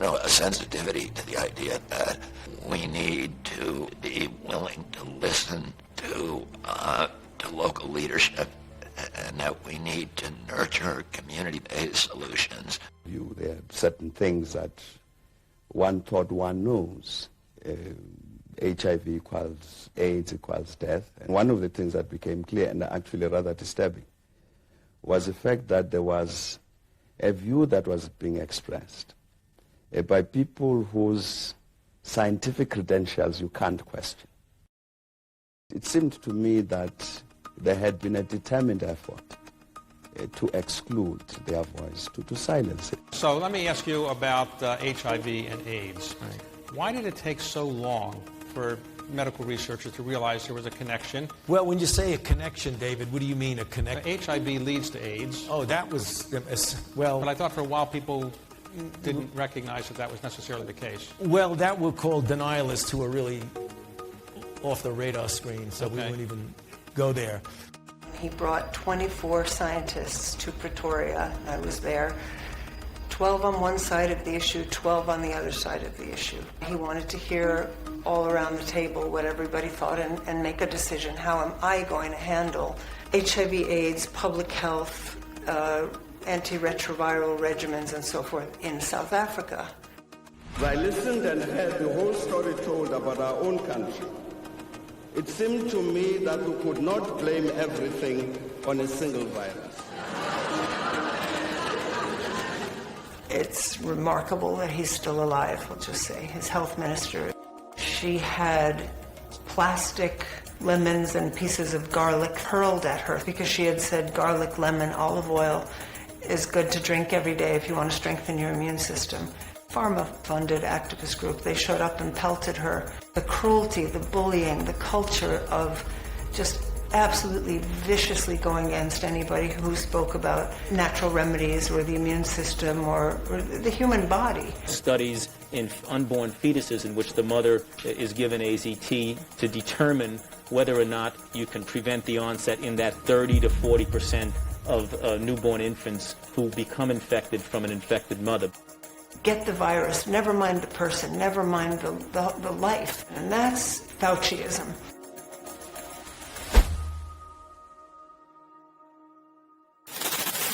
Speaker 4: a sensitivity to the idea that we need to be willing to listen to local leadership, and that we need to nurture community-based solutions.
Speaker 20: There are certain things that one thought one knows. HIV equals AIDS equals death. And one of the things that became clear, and actually rather disturbing, was the fact that there was a view that was being expressed by people whose scientific credentials you can't question. It seemed to me that there had been a determined effort to exclude their voice, to silence it.
Speaker 21: So let me ask you about HIV and AIDS. Right. Why did it take so long for medical researchers to realize there was a connection?
Speaker 22: Well, when you say a connection, David, what do you mean a connection?
Speaker 21: HIV leads to AIDS.
Speaker 22: Oh, that was, well...
Speaker 21: But I thought for a while people didn't recognize that was necessarily the case.
Speaker 22: Well, that we'll call denialists who are really off the radar screen, so we wouldn't even go there.
Speaker 14: He brought 24 scientists to Pretoria. I was there. 12 on one side of the issue, 12 on the other side of the issue. He wanted to hear all around the table what everybody thought and make a decision. How am I going to handle HIV, AIDS, public health, antiretroviral regimens and so forth in South Africa?
Speaker 23: I listened and heard the whole story told about our own country. It seemed to me that we could not blame everything on a single virus.
Speaker 14: It's remarkable that he's still alive, we'll just say, his health minister. She had plastic lemons and pieces of garlic hurled at her because she had said garlic, lemon, olive oil is good to drink every day if you want to strengthen your immune system. Pharma-funded activist group, they showed up and pelted her. The cruelty, the bullying, the culture of just absolutely viciously going against anybody who spoke about natural remedies or the immune system or the human body.
Speaker 24: Studies in unborn fetuses in which the mother is given AZT to determine whether or not you can prevent the onset in that 30 to 40% of newborn infants who become infected from an infected mother.
Speaker 14: Get the virus, never mind the person, never mind the life. And that's Fauciism.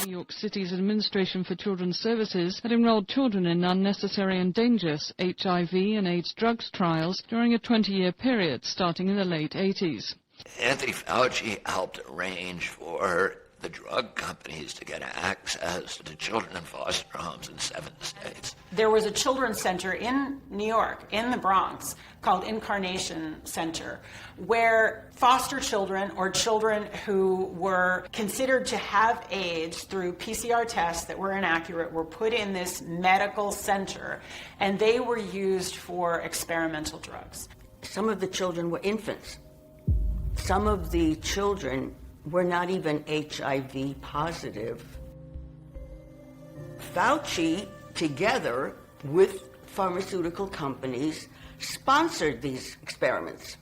Speaker 1: New York City's Administration for Children's Services had enrolled children in unnecessary and dangerous HIV and AIDS drugs trials during a 20-year period starting in the late 80s.
Speaker 4: Anthony Fauci helped arrange for the drug companies to get access to children in foster homes in 7 states.
Speaker 2: There was a children's center in New York, in the Bronx, called Incarnation Center, where foster children or children who were considered to have AIDS through PCR tests that were inaccurate were put in this medical center, and they were used for experimental drugs.
Speaker 16: Some of the children were infants. Some of the children were not even HIV positive. Fauci, together with pharmaceutical companies, sponsored these experiments.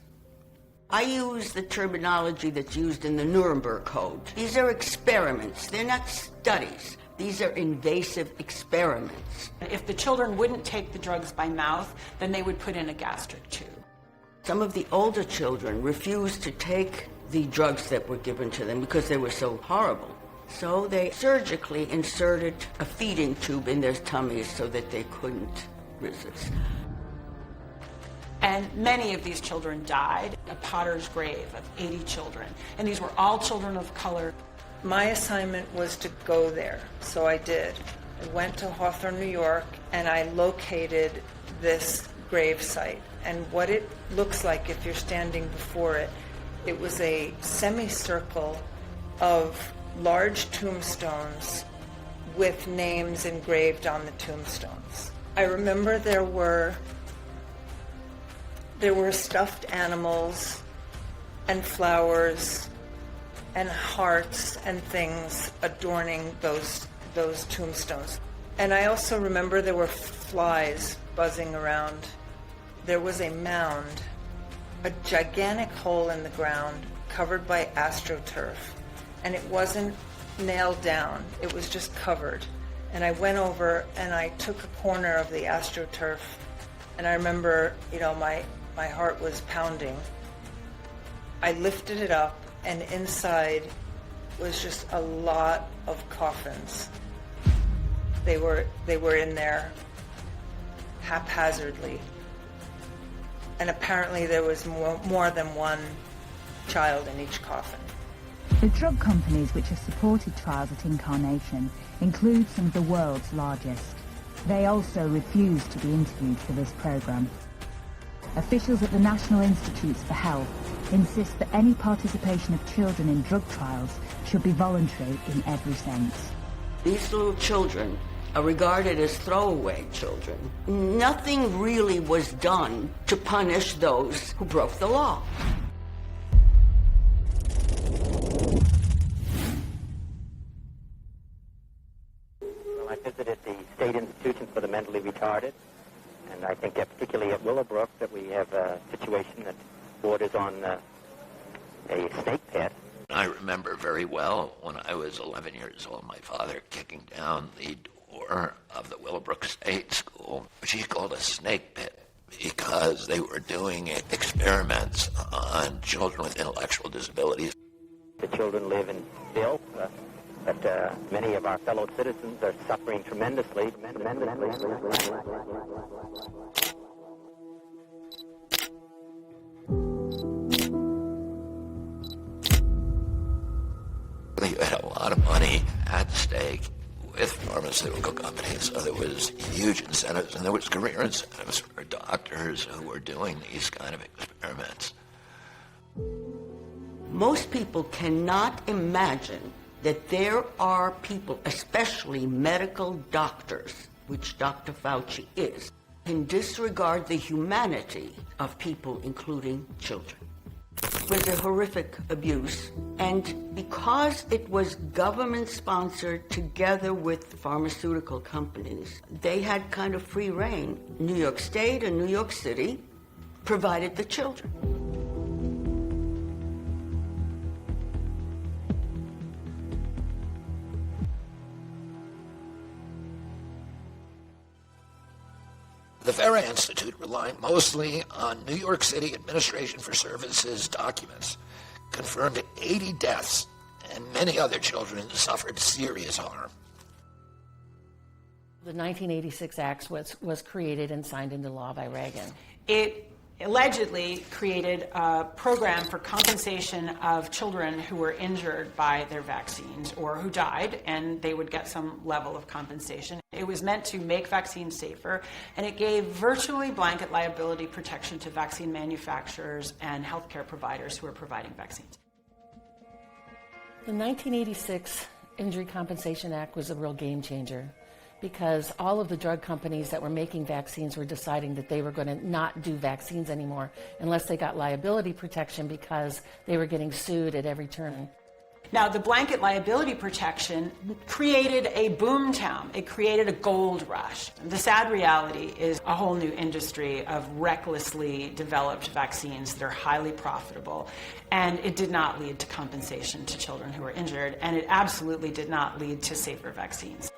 Speaker 16: I use the terminology that's used in the Nuremberg Code. These are experiments, they're not studies. These are invasive experiments.
Speaker 2: If the children wouldn't take the drugs by mouth, then they would put in a gastric tube.
Speaker 16: Some of the older children refused to take the drugs that were given to them because they were so horrible. So they surgically inserted a feeding tube in their tummies so that they couldn't resist.
Speaker 2: And many of these children died, a potter's grave of 80 children. And these were all children of color.
Speaker 14: My assignment was to go there, so I did. I went to Hawthorne, New York, and I located this grave site. And what it looks like if you're standing before it, it was a semicircle of large tombstones with names engraved on the tombstones. I remember there were stuffed animals and flowers and hearts and things adorning those tombstones. And I also remember there were flies buzzing around. There was a mound, a gigantic hole in the ground covered by astroturf, and it wasn't nailed down, it was just covered. And I went over and I took a corner of the astroturf, and I remember, my heart was pounding. I lifted it up, and inside was just a lot of coffins. They were in there haphazardly. And apparently there was more than one child in each coffin.
Speaker 17: The drug companies which have supported trials at Incarnation include some of the world's largest. They also refuse to be interviewed for this program. Officials at the National Institutes for Health insist that any participation of children in drug trials should be voluntary in every sense.
Speaker 16: These little children are regarded as throwaway children. Nothing really was done to punish those who broke the law.
Speaker 25: Well, I visited the State Institution for the Mentally Retarded, and I think that particularly at Willowbrook that we have a situation that borders on a snake pit.
Speaker 4: I remember very well when I was 11 years old, my father kicking down the door of the Willowbrook State School, which he called a snake pit, because they were doing experiments on children with intellectual disabilities.
Speaker 25: The children live in filth, but many of our fellow citizens are suffering tremendously.
Speaker 4: You had a lot of money at stake with pharmaceutical companies, so there was huge incentives, and there was career incentives for doctors who were doing these kind of experiments.
Speaker 16: Most people cannot imagine that there are people, especially medical doctors, which Dr. Fauci is, can disregard the humanity of people, including children. It was a horrific abuse, and because it was government-sponsored together with pharmaceutical companies, they had kind of free reign. New York State and New York City provided the children.
Speaker 4: The Vera Institute relied mostly on New York City Administration for Services documents, confirmed 80 deaths, and many other children suffered serious harm.
Speaker 3: The 1986 Act was created and signed into law by Reagan.
Speaker 2: It allegedly created a program for compensation of children who were injured by their vaccines or who died, and they would get some level of compensation. It was meant to make vaccines safer, and it gave virtually blanket liability protection to vaccine manufacturers and healthcare providers who are providing vaccines.
Speaker 3: The 1986 Injury Compensation Act was a real game changer, because all of the drug companies that were making vaccines were deciding that they were going to not do vaccines anymore unless they got liability protection, because they were getting sued at every turn.
Speaker 2: Now, the blanket liability protection created a boom town. It created a gold rush. The sad reality is a whole new industry of recklessly developed vaccines that are highly profitable, and it did not lead to compensation to children who were injured, and it absolutely did not lead to safer vaccines.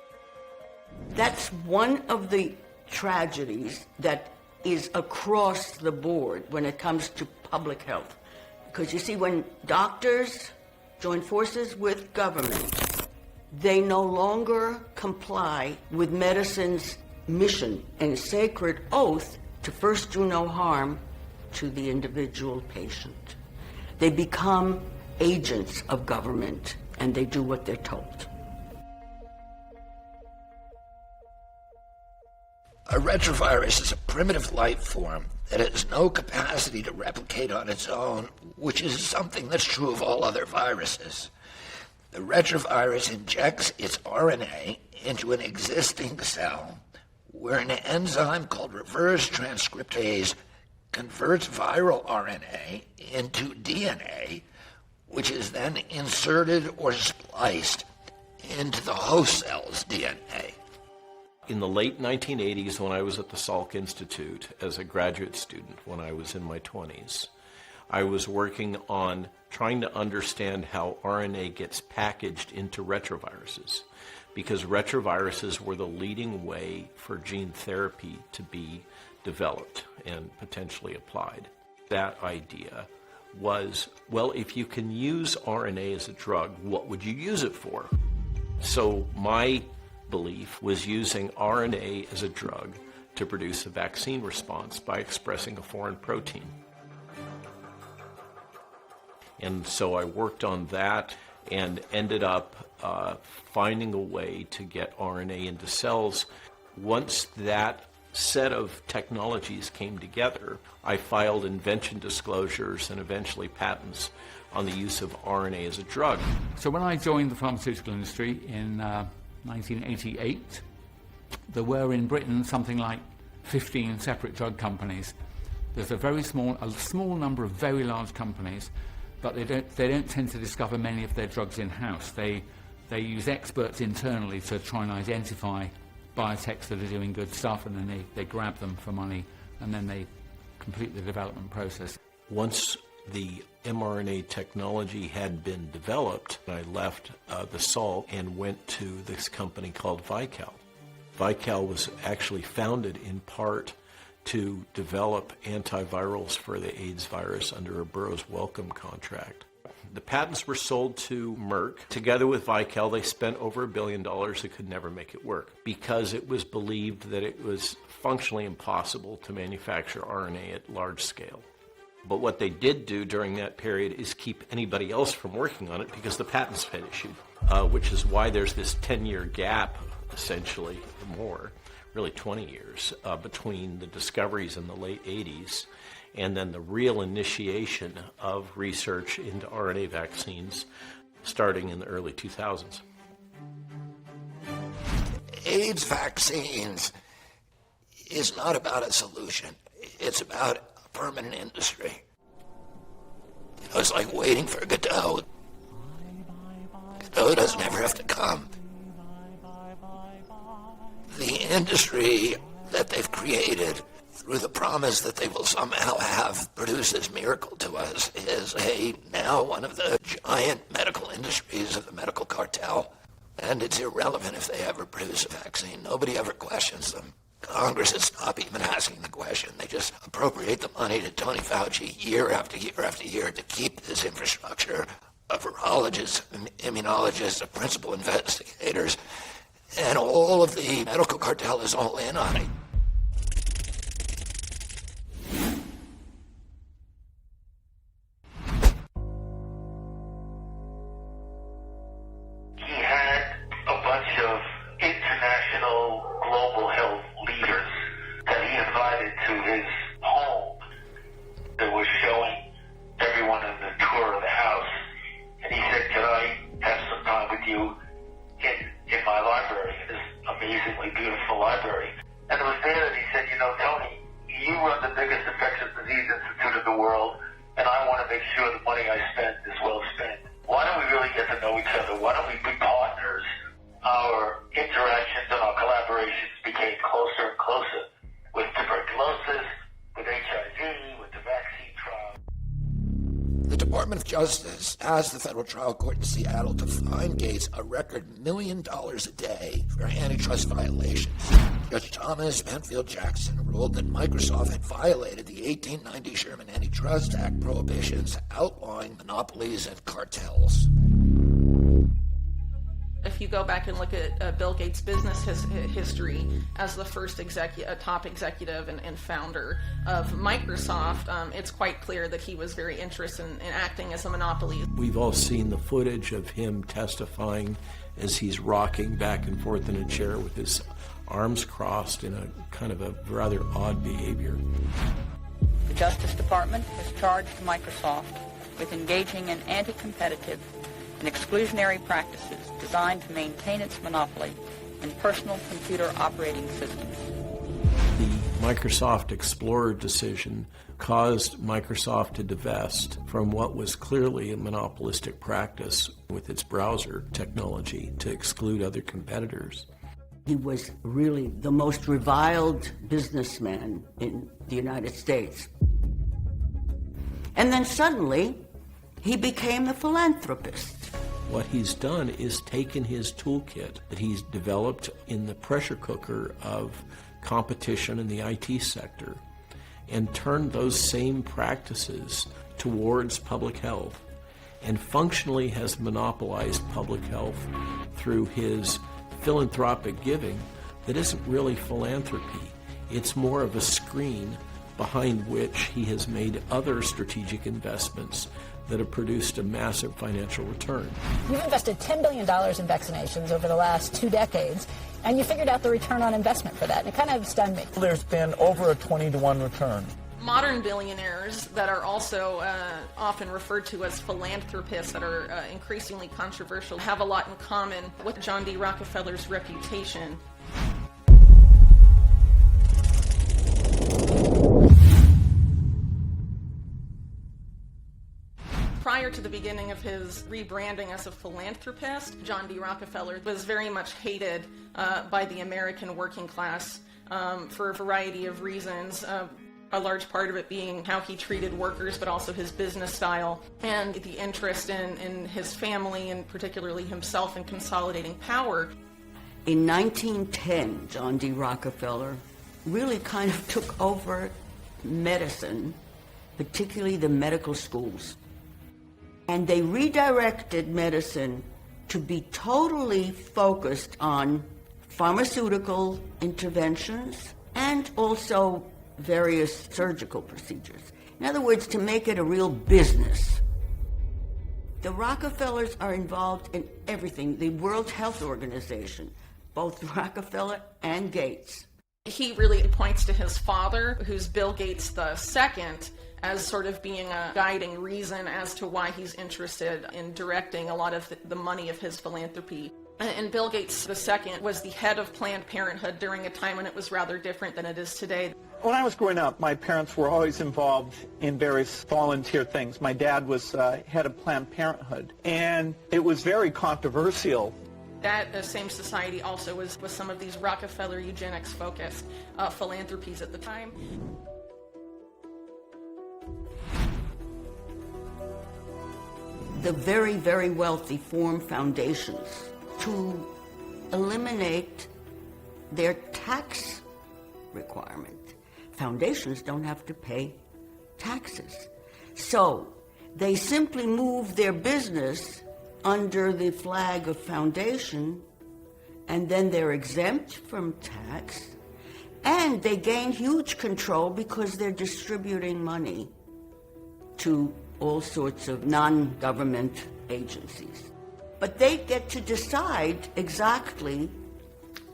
Speaker 16: That's one of the tragedies that is across the board when it comes to public health. Because you see, when doctors join forces with government, they no longer comply with medicine's mission and sacred oath to first do no harm to the individual patient. They become agents of government, and they do what they're told.
Speaker 4: A retrovirus is a primitive life form that has no capacity to replicate on its own, which is something that's true of all other viruses. The retrovirus injects its RNA into an existing cell, where an enzyme called reverse transcriptase converts viral RNA into DNA, which is then inserted or spliced into the host cell's DNA.
Speaker 6: In the late 1980s, when I was at the Salk Institute as a graduate student, when I was in my 20s, I was working on trying to understand how RNA gets packaged into retroviruses, because retroviruses were the leading way for gene therapy to be developed and potentially applied. That idea was, well, if you can use RNA as a drug, what would you use it for? So my belief was using RNA as a drug to produce a vaccine response by expressing a foreign protein. And so I worked on that and ended up finding a way to get RNA into cells. Once that set of technologies came together, I filed invention disclosures and eventually patents on the use of RNA as a drug.
Speaker 5: So when I joined the pharmaceutical industry in 1988, there were in Britain something like 15 separate drug companies. There's a small number of very large companies, but they don't tend to discover many of their drugs in-house. They use experts internally to try and identify biotechs that are doing good stuff, and then they grab them for money, and then they complete the development process.
Speaker 6: Once the mRNA technology had been developed, I left the Salk and went to this company called Vical. Vical was actually founded in part to develop antivirals for the AIDS virus under a Burroughs Wellcome contract. The patents were sold to Merck. Together with Vical, they spent over $1 billion. They could never make it work because it was believed that it was functionally impossible to manufacture RNA at large scale. But what they did do during that period is keep anybody else from working on it because the patents had issued, which is why there's this 10-year gap, essentially, or more, really 20 years, between the discoveries in the late 80s and then the real initiation of research into RNA vaccines starting in the early 2000s.
Speaker 4: AIDS vaccines is not about a solution. It's about a permanent industry. You know, it's like waiting for Godot. Godot doesn't ever have to come. The industry that they've created through the promise that they will somehow have produce this miracle to us is now one of the giant medical industries of the medical cartel. And it's irrelevant if they ever produce a vaccine. Nobody ever questions them Congress would stop even asking the question. They just appropriate the money to Tony Fauci year after year after year to keep this infrastructure of virologists and immunologists, of principal investigators, and all of the medical cartel is all in on it.
Speaker 7: He had a bunch of international global health leaders that he invited to his home that was showing everyone in the tour of the house. And he said, "Could I have some time with you in my library, in this amazingly beautiful library?" And it was there that he said, "You know, Tony, you run the biggest infectious disease institute in the world, and I want to make sure the money I spend is well spent. Why don't we really get to know each other? Why don't we be partners?" Our interactions and our collaborations became closer and closer with tuberculosis, with HIV, with the vaccine trial.
Speaker 4: The Department of Justice asked the federal trial court in Seattle to fine Gates a record $1 million a day for antitrust violations. Judge Thomas Penfield Jackson ruled that Microsoft had violated the 1890 Sherman Antitrust Act prohibitions outlawing monopolies and cartels.
Speaker 8: If you go back and look at Bill Gates' business history as the first top executive and founder of Microsoft, it's quite clear that he was very interested in acting as a monopoly.
Speaker 6: We've all seen the footage of him testifying as he's rocking back and forth in a chair with his arms crossed in a kind of a rather odd behavior.
Speaker 9: The Justice Department has charged Microsoft with engaging in anti-competitive and exclusionary practices designed to maintain its monopoly in personal computer operating systems.
Speaker 6: The Microsoft Explorer decision caused Microsoft to divest from what was clearly a monopolistic practice with its browser technology to exclude other competitors.
Speaker 16: He was really the most reviled businessman in the United States. And then suddenly, he became the philanthropist.
Speaker 6: What he's done is taken his toolkit that he's developed in the pressure cooker of competition in the IT sector and turned those same practices towards public health, and functionally has monopolized public health through his philanthropic giving that isn't really philanthropy. It's more of a screen behind which he has made other strategic investments that have produced a massive financial return.
Speaker 10: You've invested $10 billion in vaccinations over the last 2 decades, and you figured out the return on investment for that, and it kind of stunned me.
Speaker 11: There's been over a 20-to-1 return.
Speaker 8: Modern billionaires that are also often referred to as philanthropists that are increasingly controversial have a lot in common with John D. Rockefeller's reputation. Prior to the beginning of his rebranding as a philanthropist, John D. Rockefeller was very much hated by the American working class for a variety of reasons. A large part of it being how he treated workers, but also his business style and the interest in his family and particularly himself in consolidating power.
Speaker 16: In 1910, John D. Rockefeller really kind of took over medicine, particularly the medical schools. And they redirected medicine to be totally focused on pharmaceutical interventions and also various surgical procedures. In other words, to make it a real business. The Rockefellers are involved in everything. The World Health Organization, both Rockefeller and Gates.
Speaker 8: He really points to his father, who's Bill Gates II, as sort of being a guiding reason as to why he's interested in directing a lot of the money of his philanthropy. And Bill Gates II was the head of Planned Parenthood during a time when it was rather different than it is today.
Speaker 11: When I was growing up, my parents were always involved in various volunteer things. My dad was head of Planned Parenthood, and it was very controversial.
Speaker 8: That same society also was some of these Rockefeller eugenics-focused philanthropies at the time.
Speaker 16: The very, very wealthy form foundations to eliminate their tax requirement. Foundations don't have to pay taxes. So they simply move their business under the flag of foundation, and then they're exempt from tax, and they gain huge control because they're distributing money to all sorts of non-government agencies. But they get to decide exactly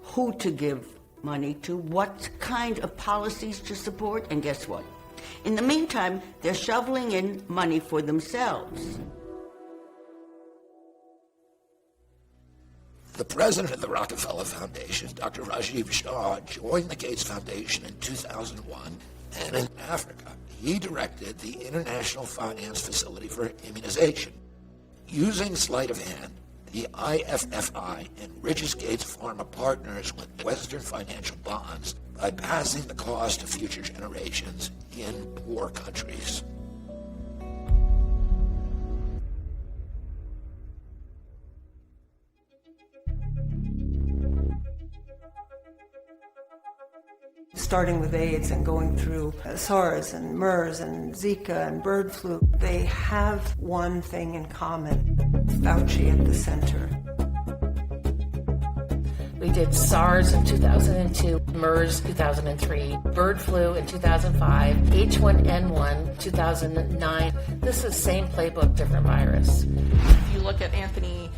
Speaker 16: who to give money to, what kind of policies to support, and guess what? In the meantime, they're shoveling in money for themselves.
Speaker 4: The president of the Rockefeller Foundation, Dr. Rajiv Shah, joined the Gates Foundation in 2001, and in Africa, he directed the International Finance Facility for Immunization. Using sleight of hand, the IFFI enriches Gates Pharma partners with Western financial bonds by passing the cost to future generations in poor countries.
Speaker 14: Starting with AIDS and going through SARS and MERS and Zika and bird flu, they have one thing in common: Fauci at the center.
Speaker 3: We did SARS in 2002, MERS 2003, bird flu in 2005, H1N1 2009. This is the same playbook, different virus.
Speaker 8: If you look at Anthony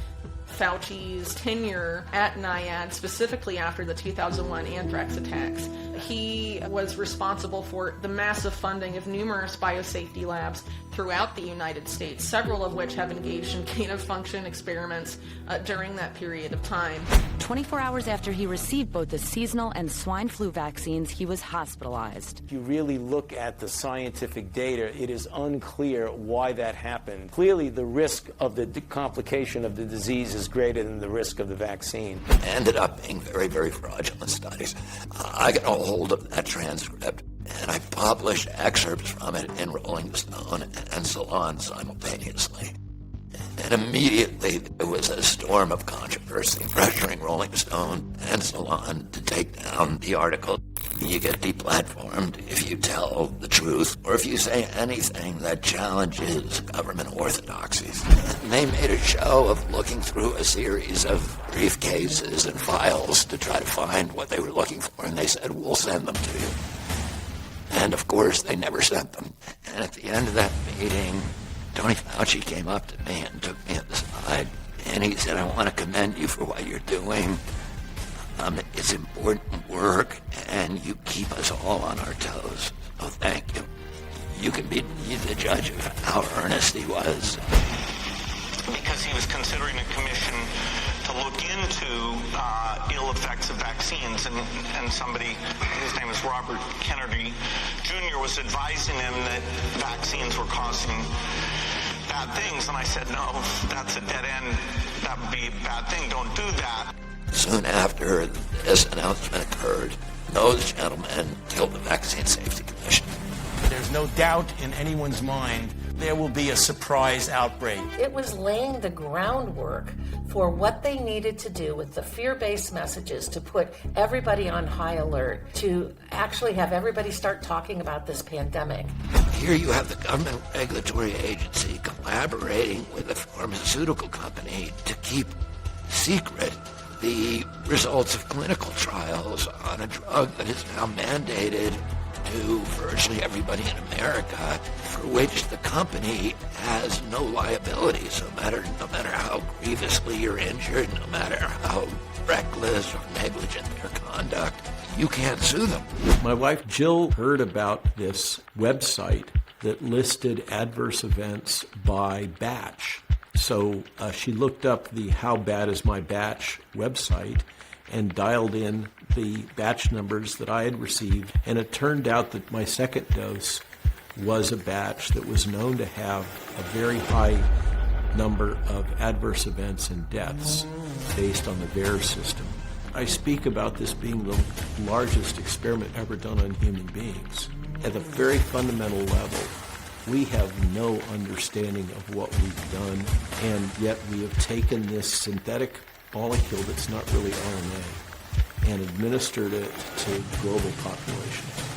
Speaker 8: Fauci's tenure at NIAID, specifically after the 2001 anthrax attacks, he was responsible for the massive funding of numerous biosafety labs throughout the United States, several of which have engaged in gain-of-function experiments during that period of time.
Speaker 12: 24 hours after he received both the seasonal and swine flu vaccines, he was hospitalized.
Speaker 22: If you really look at the scientific data, it is unclear why that happened. Clearly, the risk of the complication of the disease is greater than the risk of the vaccine.
Speaker 4: Ended up being very, very fraudulent studies. I got a hold of that transcript, and I published excerpts from it in Rolling Stone and Salon simultaneously. And immediately there was a storm of controversy pressuring Rolling Stone and Salon to take down the article. You get deplatformed if you tell the truth or if you say anything that challenges government orthodoxies. And they made a show of looking through a series of briefcases and files to try to find what they were looking for, and they said, "We'll send them to you." And of course, they never sent them. And at the end of that meeting, Tony Fauci came up to me and took me aside, and he said, "I want to commend you for what you're doing. It's important work, and you keep us all on our toes. So thank you." You can be the judge of how earnest he was.
Speaker 13: Because he was considering a commission to look into ill effects of vaccines, and somebody, his name is Robert Kennedy Jr., was advising him that vaccines were causing bad things, and I said, "No, that's a dead end. That would be a bad thing. Don't do that."
Speaker 4: Soon after this announcement occurred, those gentlemen killed the Vaccine Safety Commission.
Speaker 22: There's no doubt in anyone's mind there will be a surprise outbreak.
Speaker 3: It was laying the groundwork for what they needed to do with the fear-based messages to put everybody on high alert, to actually have everybody start talking about this pandemic.
Speaker 4: Here you have the government regulatory agency collaborating with a pharmaceutical company to keep secret the results of clinical trials on a drug that is now mandated to virtually everybody in America, for which the company has no liability. So no matter how grievously you're injured, no matter how reckless or negligent their conduct, you can't sue them.
Speaker 6: My wife Jill heard about this website that listed adverse events by batch. So she looked up the How Bad Is My Batch website and dialed in the batch numbers that I had received, and it turned out that my second dose was a batch that was known to have a very high number of adverse events and deaths based on the VAERS system. I speak about this being the largest experiment ever done on human beings. At a very fundamental level, we have no understanding of what we've done, and yet we have taken this synthetic molecule that's not really RNA, and administered it to the global population.